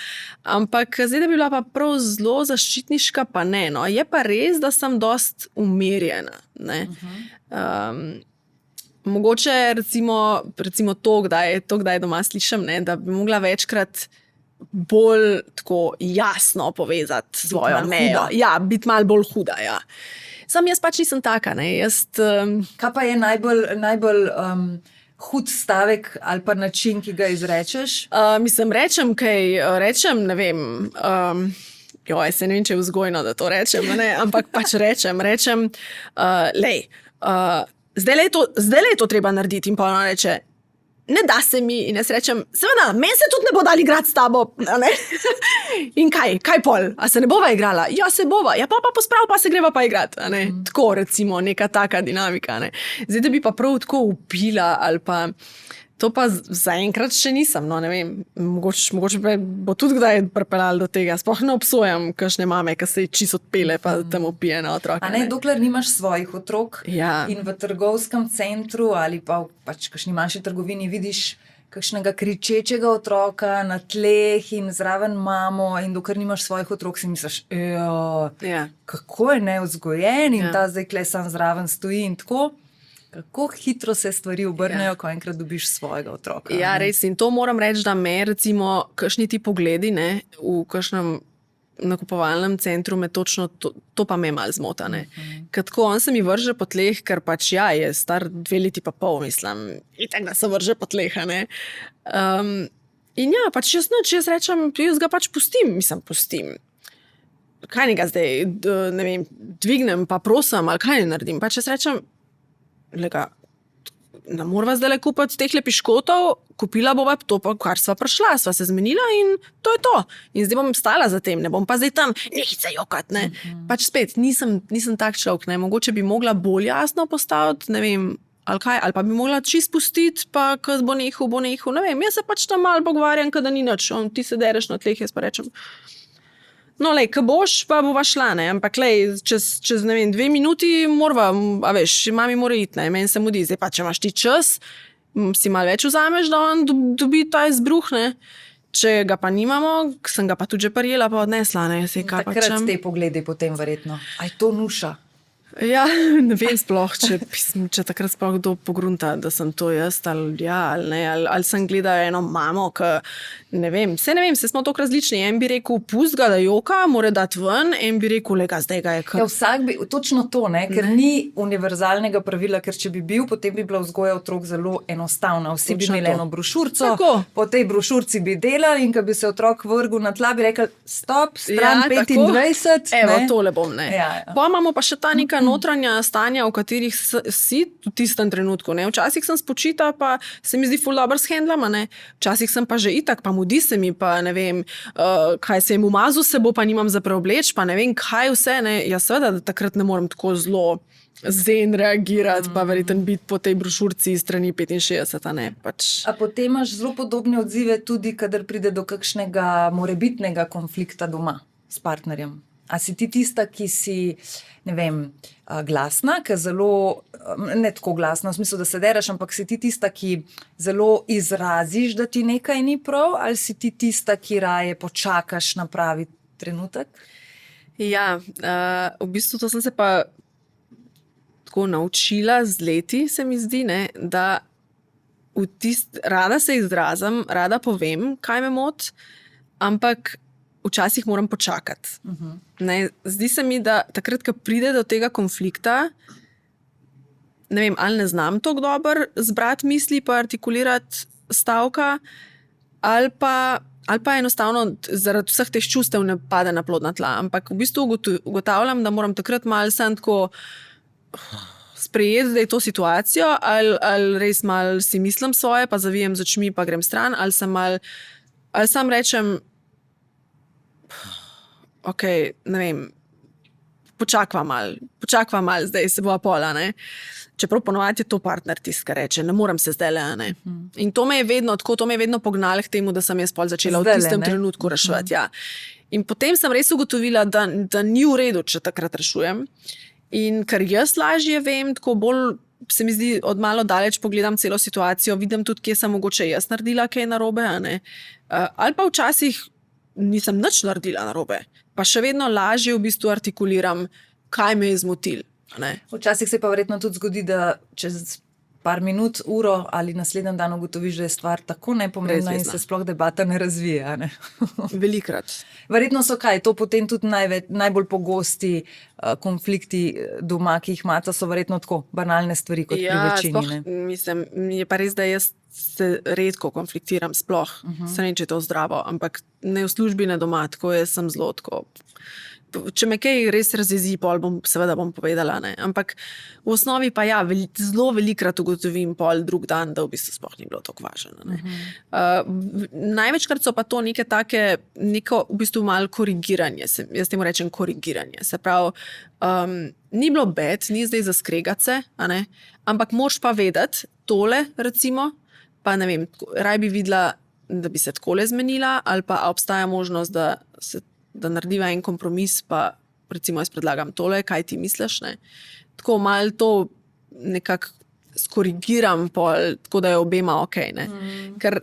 Ampak zdaj, da bi bila pa prav zelo zaščitniška, pa ne. No. Je pa res, da sem dost umirjena. Ne. Mogoče recimo to, kdaj doma slišim, ne, da bi mogla večkrat bolj tako jasno povezati svojo mejo. Ja, biti malo bolj huda, ja. Sam jaz pač nisem taka, ne. Kaj pa je najbolj hud stavek ali pa način, ki ga izrečeš? Mislim, rečem, ne vem, se ne vem, če je vzgojno, da to rečem, ne, ampak pač rečem, lej, zdaj je to treba narediti in pa ona reče, ne da se mi in jaz rečem, seveda, meni se tudi ne bo dali igrati s tabo, ne? In kaj pol? A se ne bova igrala? Ja, se bova. Ja, pa posprav, pa se greva pa igrati, a ne? Tako, recimo, neka taka dinamika, ne? Zdaj, da bi pa prav tako upila ali pa, to pa zaenkrat še nisem, no, ne vem, mogoče bo tudi kdaj pripeljalo do tega, sploh ne obsojam kakšne mame, ki se čisto odpele pa tam upije na otroka. A ne, dokler nimaš svojih otrok in v trgovskem centru ali pa pač kakšni manjši trgovini vidiš kakšnega kričečega otroka na tleh in zraven mamo in dokler nimaš svojih otrok, si misliš, kako je nevzgojen in ta zdaj kle sam zraven stoji in tako. Kako hitro se stvari obrnejo, ko enkrat dobiš svojega otroka. Ja, res. In to moram reči, da me recimo kakšni ti pogledi, ne, v kakšnem nakupovalnem centru me točno, to pa me malo zmota, ne. Ker tako on se mi vrže po tleh, ker pač ja, je star 2 leti pa pol, mislim. Itak, da se vrže po tleh, ne. In ja, pač jaz rečem, jaz ga pač pustim. Kaj njega zdaj, ne vem, dvignem pa prosim, ali kaj ne naredim. Pač jaz rečem, ne morava zdaj kupiti teh piškotov, kupila bova to, pa kar sva prišla, sva se zmenila in to je to. In zdaj bom stala za tem, ne bom pa zdaj tam nehice jokat, ne. Pač spet, nisem tak človek, ne. Mogoče bi mogla bolj jasno postaviti, ne vem, ali pa bi mogla čist pustiti, pa ko bo nehal, ne vem. Jaz se pač tam malo pogovarjam, da ni nič, ti se dereš na tleh, jaz pa rečem, no, lej, ko boš, pa bova šla, ne, ampak lej, čez ne vem, 2 minuti morava, a veš, mami mora iti, ne, meni se mudi, zdaj pa, če imaš ti čas, si malo več vzameš, da on dobi ta izbruh, ne, če ga pa nimamo, sem ga pa tudi že prijela, pa odnesla, ne, Takrat te pogledi potem verjetno, aj to nuša. Ja, ne vem sploh, če takrat sploh kdo pogrunta, da sem to jaz ali ne, ali sem gledala eno mamo, ki ne vem, se smo toliko različni. En bi rekel, pust ga, da joka, mora dati ven, en bi rekel, lega, zdaj ga je kar. Ja, vsak bi, točno to, ne, ker ni univerzalnega pravila, ker če bi bil, potem bi bila vzgoja otrok zelo enostavna. Vsi bi Točno imeli to. eno brošurco, Tako. po tej brošurci bi delali in ko bi se otrok vrgel na tla, bi rekel, stop, stran Ja, 25. Evo, ne. tole bom, ne. Ja, ja. Pa imamo pa še ta neka notranja stanja, v katerih si v tistem trenutku, ne. Včasih sem spočita, pa se mi zdi ful dobro shendlama, ne. Včasih sem pa že itak, pa mudi se mi, pa ne vem, kaj se jim umazal se bo, pa nimam za preobleč, pa ne vem, kaj vse, ne. Ja, seveda, da takrat ne morem tako zelo zen reagirati, pa verjetno biti po tej brošurci strani 65, a ne, pač. A potem imaš zelo podobne odzive tudi, kadar pride do kakšnega morebitnega konflikta doma s partnerjem. A si ti tista, ki si, ne vem, glasna, ki zelo, ne tako glasna, v smislu, da se dereš, ampak si ti tista, ki zelo izraziš, da ti nekaj ni prav, ali si ti tista, ki raje počakaš na pravi trenutek? Ja, v bistvu to sem se pa tako naučila z leti, se mi zdi, ne, da rada se izrazim, rada povem, kaj me moti, ampak včasih moram počakati. Ne, zdi se mi, da takrat, ko pride do tega konflikta, ne vem, ali ne znam tako dobro zbrati misli pa artikulirati stavka, ali pa enostavno zaradi vseh teh čustev ne pade na plodna tla. Ampak v bistvu ugotavljam, da moram takrat malo samo tako sprejeti, da je to situacijo, ali res malo si mislim svoje, pa zavijem z očmi, pa grem stran, ali sam rečem, ok, ne vem, počakva mal, zdaj se bova pola, ne. Čeprav ponovadi je to partner tisti, ki reče, ne morem se zdajle, ne. In to me je vedno pognalo k temu, da sem jaz pol začela v tistem trenutku reševati, ja. In potem sem res ugotovila, da ni v redu, če takrat rešujem. In ker jaz lažje vem, tako bolj se mi zdi, od malo daleč pogledam celo situacijo, vidim tudi, kje sem mogoče jaz naredila kaj narobe, a ne. Ali pa včasih nisem nič naredila narobe, pa še vedno lažje v bistvu artikuliram, kaj me je zmotilo. Včasih se pa verjetno tudi zgodi, da čez par minut, uro ali naslednji dan ugotoviš, da je stvar tako nepomembna in se sploh debata ne razvije. A ne? Velikrat. Verjetno so kaj, to potem tudi najbolj pogosti konflikti doma, ki jih imata, so verjetno tako banalne stvari kot pri večini. Ne? Mislim, je pa res, da jaz se redko konfliktiram sploh. Se ne vem, če je to zdravo, ampak ne v službi, ne doma, tako jaz sem zelo tako. Če me kaj res razjezi, seveda bom povedala, ne. Ampak v osnovi pa ja, zelo velikrat ugotovim pol drug dan, da v bistvu sploh ni bilo tako važno. Ne. Največkrat so pa to neko v bistvu malo korigiranje, jaz temu rečem korigiranje. Se pravi, ni bilo bed, ni zdaj zaskregati se, a ne, ampak moraš pa vedeti tole, recimo, pa ne vem, raj bi videla, da bi se takole zmenila, ali pa obstaja možnost, da narediva en kompromis, pa recimo jaz predlagam tole, kaj ti misliš, ne. Tako malo to nekako skorigiram pol, tako da je obema okej, ne. Ker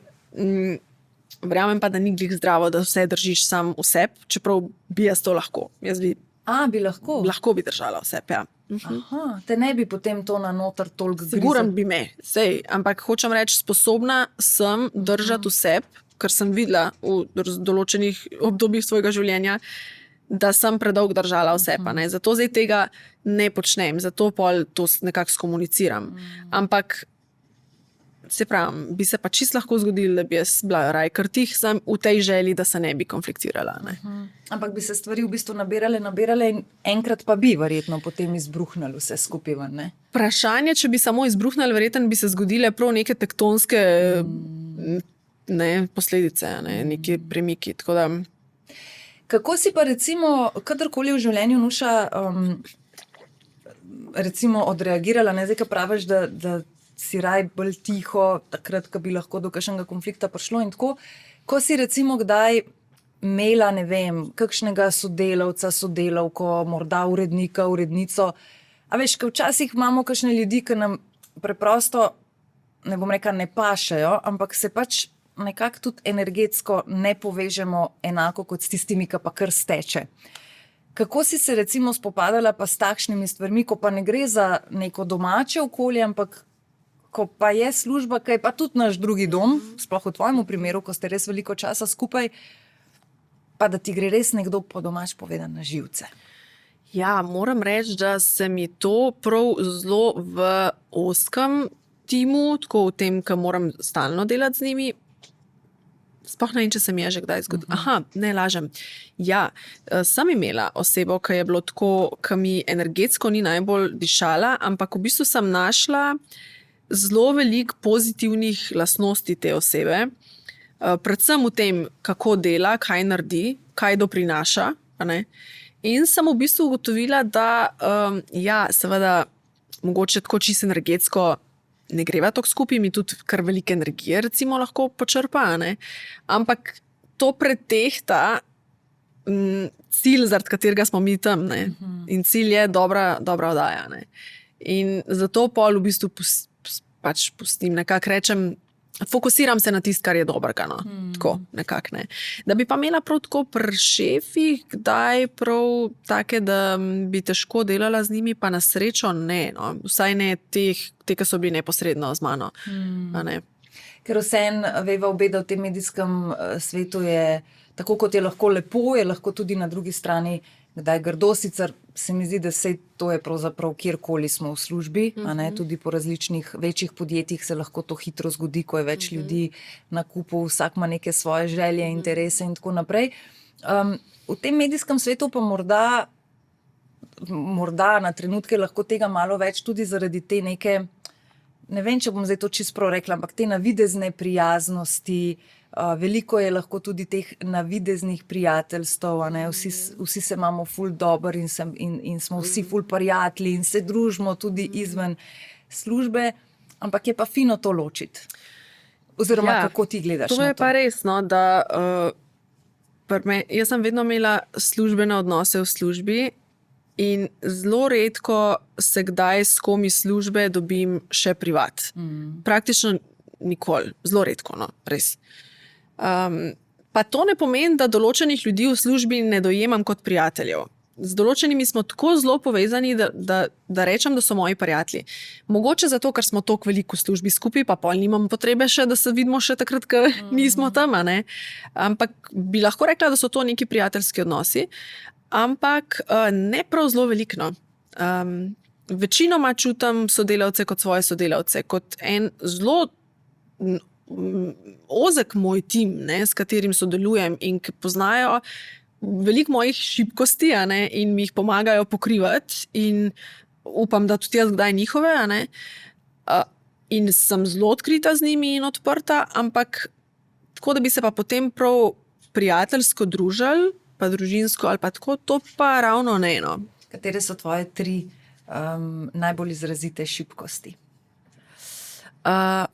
verjamem pa, da ni glih zdravo, da vse držiš sam v sebi, čeprav bi jaz to lahko. Bi lahko? Lahko bi držala v sebi, ja. Aha, te ne bi potem to na noter toliko grizel? Siguran bi me, sej, ampak hočem reči, sposobna sem držati v sebi, ker sem videla v določenih obdobjih svojega življenja, da sem predolgo držala vse, pa ne. Zato zdaj tega ne počnem, zato pol to nekako skomuniciram. Ampak, se pravim, bi se pa čisto lahko zgodilo, da bi jaz bila raj, ker tih sem v tej želji, da se ne bi konfliktirala, ne. Ampak bi se stvari v bistvu nabirale in enkrat pa bi verjetno potem izbruhnalo vse skupaj, ne? Vprašanje, če bi samo izbruhnalo, verjetno bi se zgodile prav neke tektonske posledice, neki premiki, tako da. Kako si pa recimo, kadarkoli v življenju, Nuša, recimo odreagirala, ne zdaj, ko praviš, da si raj bolj tiho, takrat, ko bi lahko do kakšnega konflikta prišlo in tako, ko si recimo kdaj imela, ne vem, kakšnega sodelavca, sodelavko, morda urednika, urednico, a veš, ko včasih imamo kakšne ljudi, ki nam preprosto, ne bom rekla, ne pašejo, ampak se pač nekako tudi energetsko ne povežemo enako kot s tistimi, ki pa kar steče. Kako si se recimo spopadala pa s takšnimi stvarmi, ko pa ne gre za neko domače okolje, ampak ko pa je služba, ki je pa tudi naš drugi dom, sploh v tvojem primeru, ko ste res veliko časa skupaj, pa da ti gre res nekdo po domač povedan na živce. Ja, moram reči, da se mi to prav zelo v ozkem timu, tako v tem, ki moram stalno delati z njimi. Sploh ne vem, če se mi je že kdaj zgodilo. Aha, ne lažem. Ja, sem imela osebo, ki je bilo tako, ki mi energetsko ni najbolj dišala, ampak v bistvu sem našla zelo veliko pozitivnih lastnosti te osebe. Predvsem v tem, kako dela, kaj naredi, kaj doprinaša. A ne? In sem v bistvu ugotovila, da ja, seveda, mogoče tako čisto energetsko ne greva tako skupaj, mi tudi kar velike energije recimo lahko počrpa, ne? Ampak to pretehta cilj, zaradi katerega smo mi tam, ne? In cilj je dobra oddaja, ne? In zato pol v bistvu pač pustim, nekako rečem, fokusiram se na tisto, kar je dobrega, no? Tako, nekako, ne. Da bi pa imela prav tako pri šefih, kdaj prav take, da bi težko delala z njimi, pa na srečo ne, no. Vsaj ne te, ki so bili neposredno z mano. A ne. Ker vseeno veva obe, da v tem medijskem svetu je, tako kot je lahko lepo, je lahko tudi na drugi strani kdaj grdo, sicer se mi zdi, da se to je pravzaprav kjerkoli smo v službi, a ne, tudi po različnih večjih podjetjih se lahko to hitro zgodi, ko je več ljudi na kupu, vsak ima neke svoje želje, interese in tako naprej. V tem medijskem svetu pa morda na trenutke lahko tega malo več tudi zaradi te neke, ne vem, če bom zdaj to čisto prav rekla, ampak te navidezne prijaznosti, veliko je lahko tudi teh navideznih prijateljstev, a ne, vsi se imamo ful dober in smo vsi ful prijatelji in se družimo tudi izven službe, ampak je pa fino to ločiti. Oziroma, ja, kako ti gledaš na to? To je pa res, no, da jaz sem vedno imela službene odnose v službi in zelo redko se kdaj s kom iz službe dobim še privat. Praktično nikoli, zelo redko, no, res. Pa to ne pomeni, da določenih ljudi v službi ne dojemam kot prijateljev. Z določenimi smo tako zelo povezani, da rečem, da so moji prijatelji. Mogoče zato, ker smo toliko veliko v službi skupaj, pa pol nimam potrebe še, da se vidimo še takrat, ko nismo tam, ne. Ampak bi lahko rekla, da so to neki prijateljski odnosi, ampak ne prav zelo veliko, no. Večinoma čutim sodelavce kot svoje sodelavce, kot en zelo ozek moj tim, ne, s katerim sodelujem in ki poznajo veliko mojih šibkosti, a ne, in mi jih pomagajo pokrivati in upam, da tudi jaz kdaj njihove, a ne. In sem zelo odkrita z njimi in odprta, ampak tako, da bi se pa potem prav prijateljsko družili, pa družinsko ali pa tako, to pa ravno ne, no. Katere so tvoje 3 najbolj izrazite šibkosti?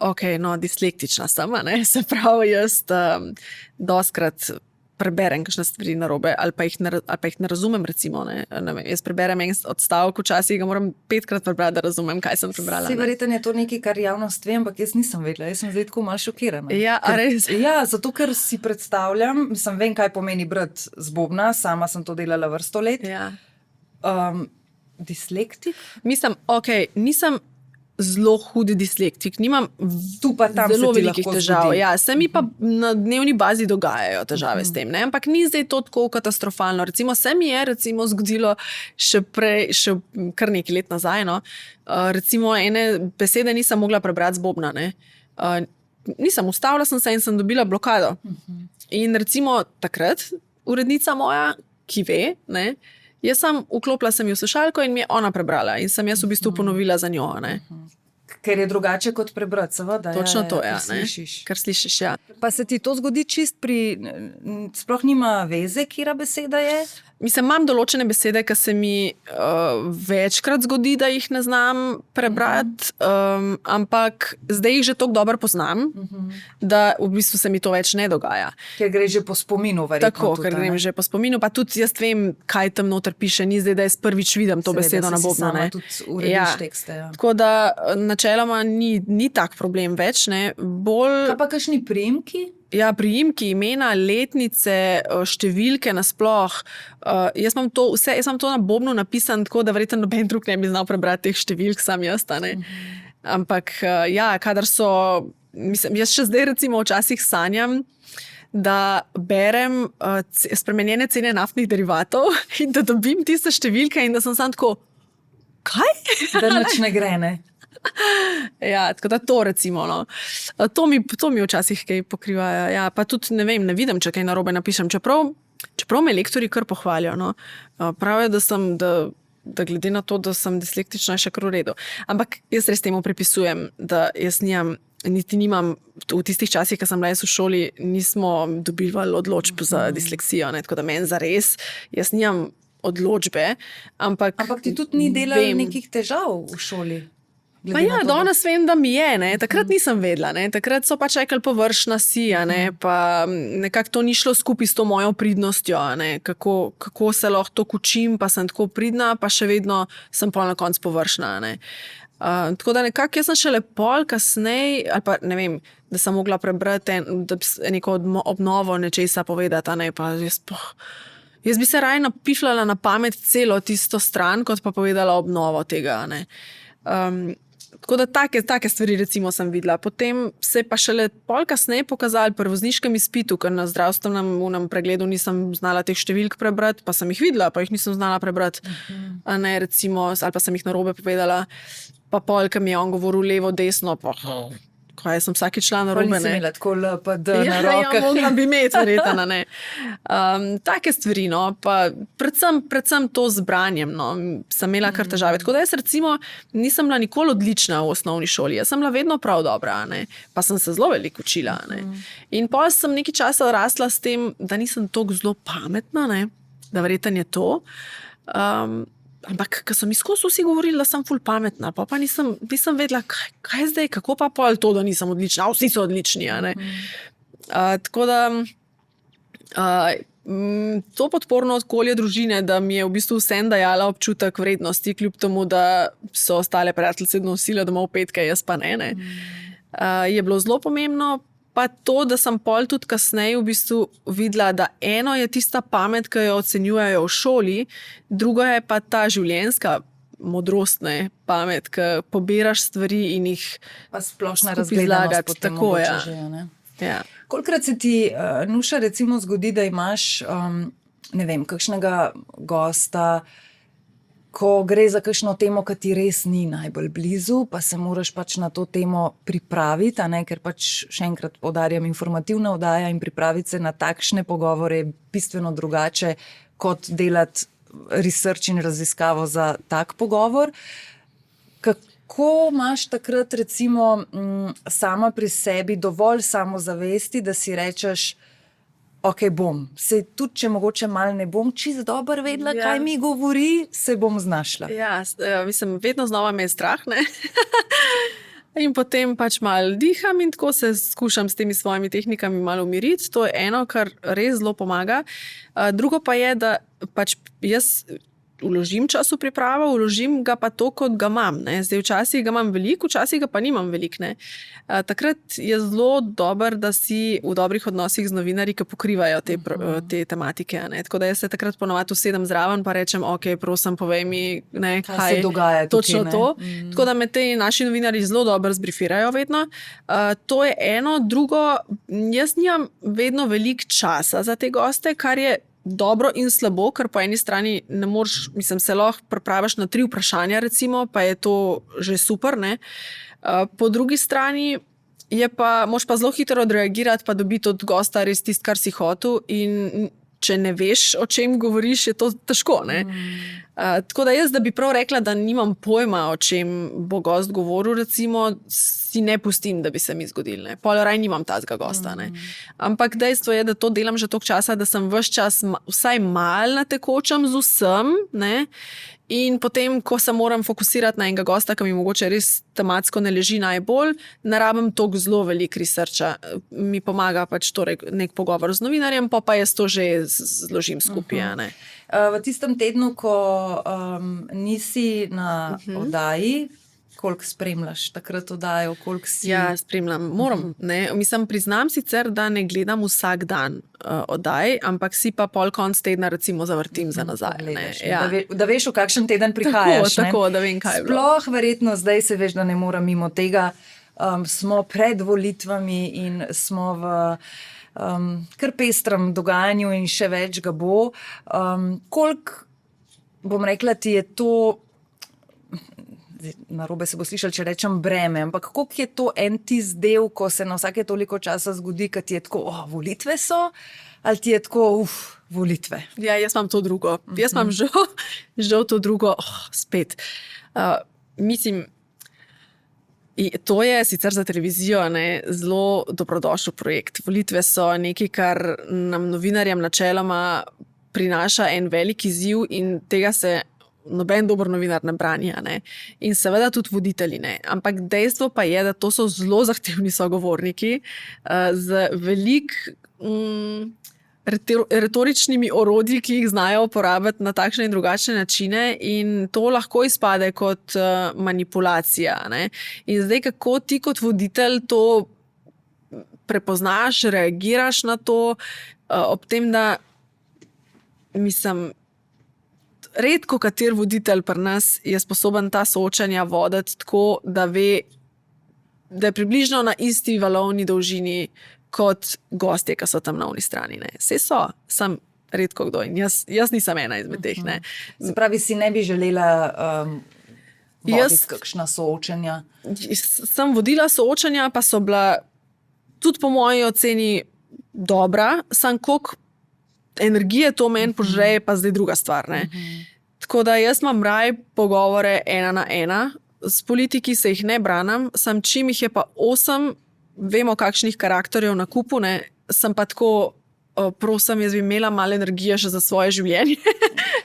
Ok, no, dislektična sem, ne, se pravi, jaz dostikrat preberem kakšne stvari narobe ali pa jih ne razumem, recimo, ne. Ne vem, jaz preberem en odstavek, včasih ga moram 5-krat prebrati, da razumem, kaj sem prebrala. Saj verjetno je to nekaj, kar javnost ve, ampak jaz nisem vedela, jaz sem zdaj tako malo šokirana. Ja, a res? Ja, zato ker si predstavljam, vem, kaj pomeni brati z bobna, sama sem to delala vrsto let. Ja. Dislektik? Mislim, ok, nisem zelo hud dislektik, nimam Tu pa tam zelo se ti velikih lahko težav. zgodi. Ja, se mi pa na dnevni bazi dogajajo težave s tem, ne? Ampak ni zdaj to tako katastrofalno. Recimo, se mi je zgodilo še kar nekaj let nazaj, no. Recimo, ene besede nisem mogla prebrati z bobna, ne. Nisem, ustavila sem se in sem dobila blokado. In recimo takrat urednica moja, ki ve, ne, jaz sem vklopila sem jo v slušalko in mi je ona prebrala in sem jaz v bistvu ponovila za njo, ne. Ker je drugače kot prebrati, seveda. Točno to, ja, kar ne. slišiš. Kar slišiš, ja. Pa se ti to zgodi čist sploh nima veze, katera beseda je? Mislim, imam določene besede, ki se mi večkrat zgodi, da jih ne znam prebrati, ampak zdaj jih že toliko dobro poznam, da v bistvu se mi to več ne dogaja. Ker gre že po spominu, verjetno. Tako, tudi, ker grem že po spominu, pa tudi jaz vem, kaj tam noter piše, ni zdaj, da jaz prvič vidim to besedo na bobnu, ne. Tudi urediš tekste, ja. Tako da načeloma ni tak problem več, ne. Bolj... Kaj pa kakšni priimki? Ja, priimki, imena, letnice, številke nasploh. Jaz imam to na bobnu napisan tako, da verjetno noben drug ne bi znal prebrati teh številk, sam jaz. Ampak ja, kadar so, mislim, jaz še zdaj recimo včasih sanjam, da berem spremenjene cene naftnih derivatov in da dobim tiste številke in da sem sam tako, kaj? Da nič ne gre, ne? Ja, tako da to recimo, no. To mi včasih kaj pokriva, ja, pa tudi ne vem, ne vidim, če kaj narobe napišem, čeprav me lektorji kar pohvalijo, no. Pravijo, da glede na to, da sem dislektična, je še kar v redu. Ampak jaz res temu pripisujem, da jaz niti nimam, v tistih časih, ko sem bila jaz v šoli, nismo dobivali odločb za disleksijo, ne, tako da meni zares, jaz nimam odločbe, ampak ti tudi ni delal nekih težav v šoli? Pa ja, danes vem, da mi je, ne. Takrat nisem vedela, ne. Takrat so pač rekli površna si, ne. Pa nekako to ni šlo skupaj s to mojo pridnostjo, ne. Kako se lahko to učim, pa sem tako pridna, pa še vedno sem pol na koncu površna, ne. Tako da nekako jaz sem šele pol kasneje, ali pa ne vem, da sem mogla prebrati neko obnovo nečesa povedati, ne. Pa jaz bi se raje napišljala na pamet celo tisto stran, kot pa povedala obnovo tega, ne. Tako da take stvari recimo sem videla. Potem se je pa šele pol kasneje pokazali pri vozniškem izpitu, ker na zdravstvenem pregledu nisem znala teh številk prebrati, pa sem jih videla, pa jih nisem znala prebrati. A ne, recimo, ali pa sem jih narobe povedala. Pa pol, ko mi je on govoril levo, desno, pa kaj sem vsaki član narobe, ne. Nisem imela tako LPD na rokah. Ja, mogla bi imeti, verjetno, ne. Take stvari, no, pa predvsem to z branjem, no, sem imela kar težave. Tako da jaz recimo nisem bila nikoli odlična v osnovni šoli, jaz sem bila vedno prav dobra, ne, pa sem se zelo veliko učila, ne. In pol sem nekaj časa rasla s tem, da nisem toliko zelo pametna, ne, da verjetno je to. Ampak, ko so mi skozi vsi govorili, da sem ful pametna, pa nisem vedela, kaj zdaj, kako pa pol to, da nisem odlična, vsi so odlični, ne. Tako da to podporno okolje družine, da mi je v bistvu vsem dajala občutek vrednosti, kljub tomu, da so ostale prijateljice nosile domov petke, jaz pa ne. Je bilo zelo pomembno. Pa to, da sem pol tudi kasneje v bistvu videla, da eno je tista pamet, ki jo ocenjujejo v šoli, drugo je pa ta življenjska modrost, ne, pamet, ki pobiraš stvari in jih pa splošna razgledanost potem mogoče že, ne. Ja. Kolikrat se ti, Nuša, recimo zgodi, da imaš, ne vem, kakšnega gosta, ko gre za kakšno temo, ki ti res ni najbolj blizu, pa se moraš pač na to temo pripraviti, a ne, ker pač še enkrat poudarjam, informativna oddaja in pripraviti se na takšne pogovore je bistveno drugače, kot delati research in raziskavo za tak pogovor. Kako imaš takrat recimo sama pri sebi dovolj samozavesti, da si rečeš, ok, bom. Se tudi, če mogoče malo ne bom čisto dobro vedela, kaj mi govori, se bom znašla. Ja, mislim, vedno znova me je strah, ne. In potem pač malo diham in tako se skušam s temi svojimi tehnikami malo umiriti. To je eno, kar res zelo pomaga. Drugo pa je, da pač jaz vložim čas v pripravo, vložim ga pa to, kot ga imam, ne. Zdaj včasih ga imam veliko, včasih ga pa nimam veliko, ne. Takrat je zelo dobro, da si v dobrih odnosih z novinarji, ki pokrivajo te tematike, ne. Tako da jaz se takrat ponovadi usedem zraven pa rečem, ok, prosim, povej mi, ne, kaj se dogaja točno tukaj, to. Tako da me te naši novinarji zelo dobro zbrifirajo vedno. To je eno. Drugo, jaz nimam vedno veliko časa za te goste, kar je dobro in slabo, ker po eni strani ne moreš, mislim, se lahko pripraviš na 3 vprašanja recimo, pa je to že super, ne. Po drugi strani moraš pa zelo hitro odreagirati, pa dobiti od gosta res tisto, kar si hotel, in če ne veš, o čem govoriš, je to težko, ne. Tako da jaz, da bi prav rekla, da nimam pojma, o čem bo gost govoril, recimo, si ne pustim, da bi se mi zgodil, ne. Pol raj nimam tazga gosta, ne. Ampak dejstvo je, da to delam že toliko časa, da sem ves čas vsaj malo na tekočem z vsem, ne. In potem, ko se moram fokusirati na enega gosta, ki mi mogoče res tematsko ne leži najbolj, ne rabim toliko zelo veliko researcha. Mi pomaga pač torej nek pogovor z novinarjem, pa jaz to že zložim skupaj, ne. V tistem tednu, ko nisi na oddaji, Koliko spremljaš takrat oddajo, koliko si? Ja, spremljam. Moram, ne. Mislim, priznam sicer, da ne gledam vsak dan oddaj, ampak si pa pol konc tedna recimo zavrtim za nazaj. Pogledaš, Ne. Ja. da veš, v kakšen teden prihajaš. Tako, da vem, kaj je bilo. Sploh verjetno zdaj se veš, da ne moram mimo tega. Smo pred volitvami in smo v kar pestrem dogajanju in še več ga bo. Koliko, bom rekla, ti je to, narobe se bo slišal, če rečem breme, ampak koliko je to en tisti del, ko se na vsake toliko časa zgodi, kad ti je tako, volitve so, ali ti je tako, volitve? Ja, jaz imam to drugo. Jaz imam žal to drugo, spet. Mislim, to je sicer za televizijo zelo dobrodošel projekt. Volitve so nekaj, kar nam novinarjem načeloma prinaša en velik izziv in tega se noben dober novinar ne brani. Ne? In seveda tudi voditelji ne. Ampak dejstvo pa je, da to so zelo zahtevni sogovorniki z retoričnimi orodji, ki jih znajo uporabiti na takšne in drugačne načine in to lahko izpade kot manipulacija. Ne? In zdaj, kako ti kot voditelj to prepoznaš, reagiraš na to, ob tem, da mislim, redko kater voditelj pri nas je sposoben ta soočanja voditi tako, da ve, da je približno na isti valovni dolžini kot gostje, ki so tam na oni strani. Ne. Vse so, sem redko kdo in jaz nisem ena izmed teh. Ne. Se pravi, si ne bi želela voditi kakšna soočanja? Sem vodila soočanja, pa so bila tudi po moji oceni dobra, sem koliko energije to meni požre, pa zdaj druga stvar. Ne. Tako da jaz imam raj pogovore 1 na 1, s politiki se jih ne branim, sam čim jih je pa 8, vemo kakšnih karakterjev na kupu, ne, sem pa tako, prosim, jaz bi imela malo energije še za svoje življenje.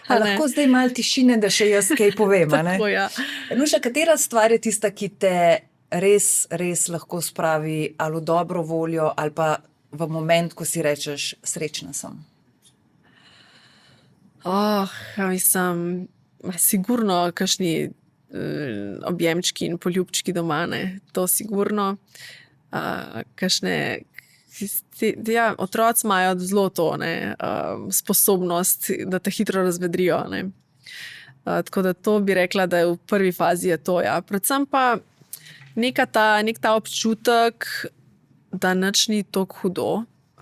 Lahko zdaj malo tišine, da še jaz kaj povem. Tako, ja. Nuša, katera stvar je tista, ki te res lahko spravi ali v dobro voljo ali pa v moment, ko si rečeš, srečna sem? Mislim, sigurno kakšni objemčki in poljubčki doma, ne, to sigurno. Kakšne, ja, otroci imajo zelo to, ne, sposobnost, da te hitro razvedrijo. Ne. Tako da to bi rekla, da je v prvi fazi je to. Ja. Predvsem pa nek ta občutek, da nič ni tako hudo.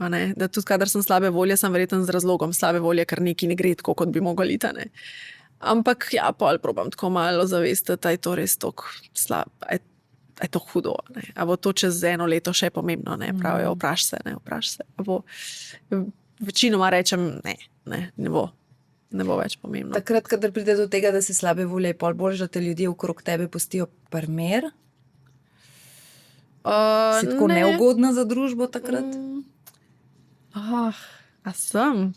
Da tudi, kadar sem slabe volje, sem verjetno z razlogom slabe volje, ker nekaj ne gre tako, kot bi moglo iti. Ampak ja, pol probam tako malo zavesti, da je to res tako slab, je to hudo. Ne? A bo to čez 1 leto še pomembno? Ne? Pravijo, vpraš se. Večinoma rečem, ne bo več pomembno. Takrat, kadar pride do tega, da si slabe volje, je pol bolj, da te ljudje okrog tebe pustijo primer? Si tako neugodna za družbo takrat? A sem?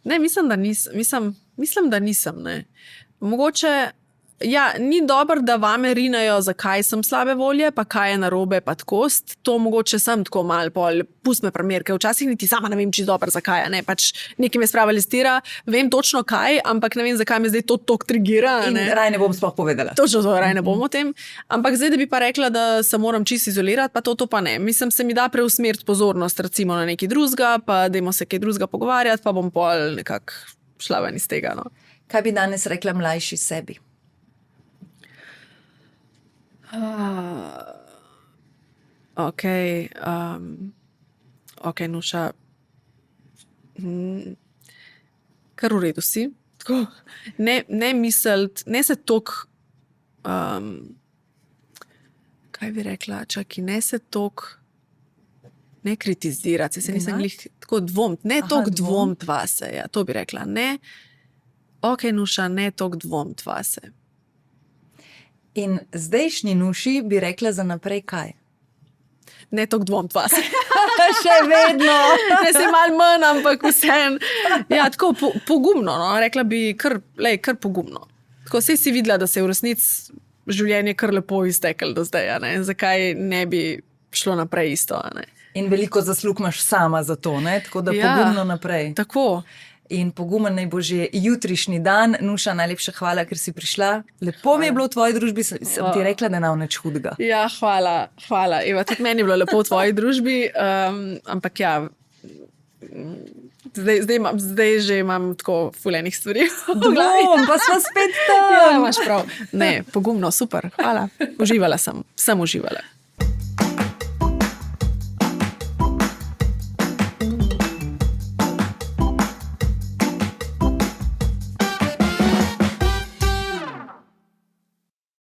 Ne, mislim, da nisem. Ne. Mogoče, ja, ni dobro, da vame rinejo, zakaj sem slabe volje, pa kaj je narobe, pa tkost. To mogoče sem tako malo pol, pust me primer, ker včasih niti sama ne vem, čisto dobro, zakaj je. Pač nekaj me sprava listira, vem točno kaj, ampak ne vem, zakaj me zdaj to tok trigira. In raj ne bom sploh povedala. Točno to, raj ne bom o tem. Ampak zdaj, da bi pa rekla, da se moram čisto izolirati, pa to pa ne. Mislim, se mi da preusmeriti pozornost recimo na nekaj drugega, pa dajmo se kaj drugega pogovarjati, pa bom pol nekako šla ven iz tega. No. Kaj bi danes rekla mlajši sebi? Ok, Nuša, kar v redu si. Tako, ne misliti, ne se toliko, kaj bi rekla, čaki, ne se toliko, ne kritizirati, se nisem glih tako dvomiti, ne toliko dvomiti vase, ja, to bi rekla, ne, ok, Nuša, ne toliko dvomiti vase. In zdajšnji Nuši bi rekla za naprej kaj? Ne toliko dvomiti vase. Še vedno. Ne se malo manj, ampak vseeno. Ja, tako pogumno, no? Rekla bi kar pogumno. Tako si videla, da se je v resnici življenje kar lepo izteklo do zdaj. Ne? Zakaj ne bi šlo naprej isto? Ne? In veliko zaslug imaš sama za to, ne? Tako da pogumno naprej. Tako. in pogumen naj bo že jutrišnji dan. Nuša, najlepša hvala, ker si prišla. Lepo mi je bilo v tvoji družbi, sem ti rekla, da ne bo nič hudega. Ja, hvala. Eva, tudi meni je bilo lepo v tvoji družbi, ampak ja, zdaj že imam tako fulejnih stvari. Pa smo spet tam. Ja, imaš prav. Ne, pogumno, super, hvala. Uživala sem uživala.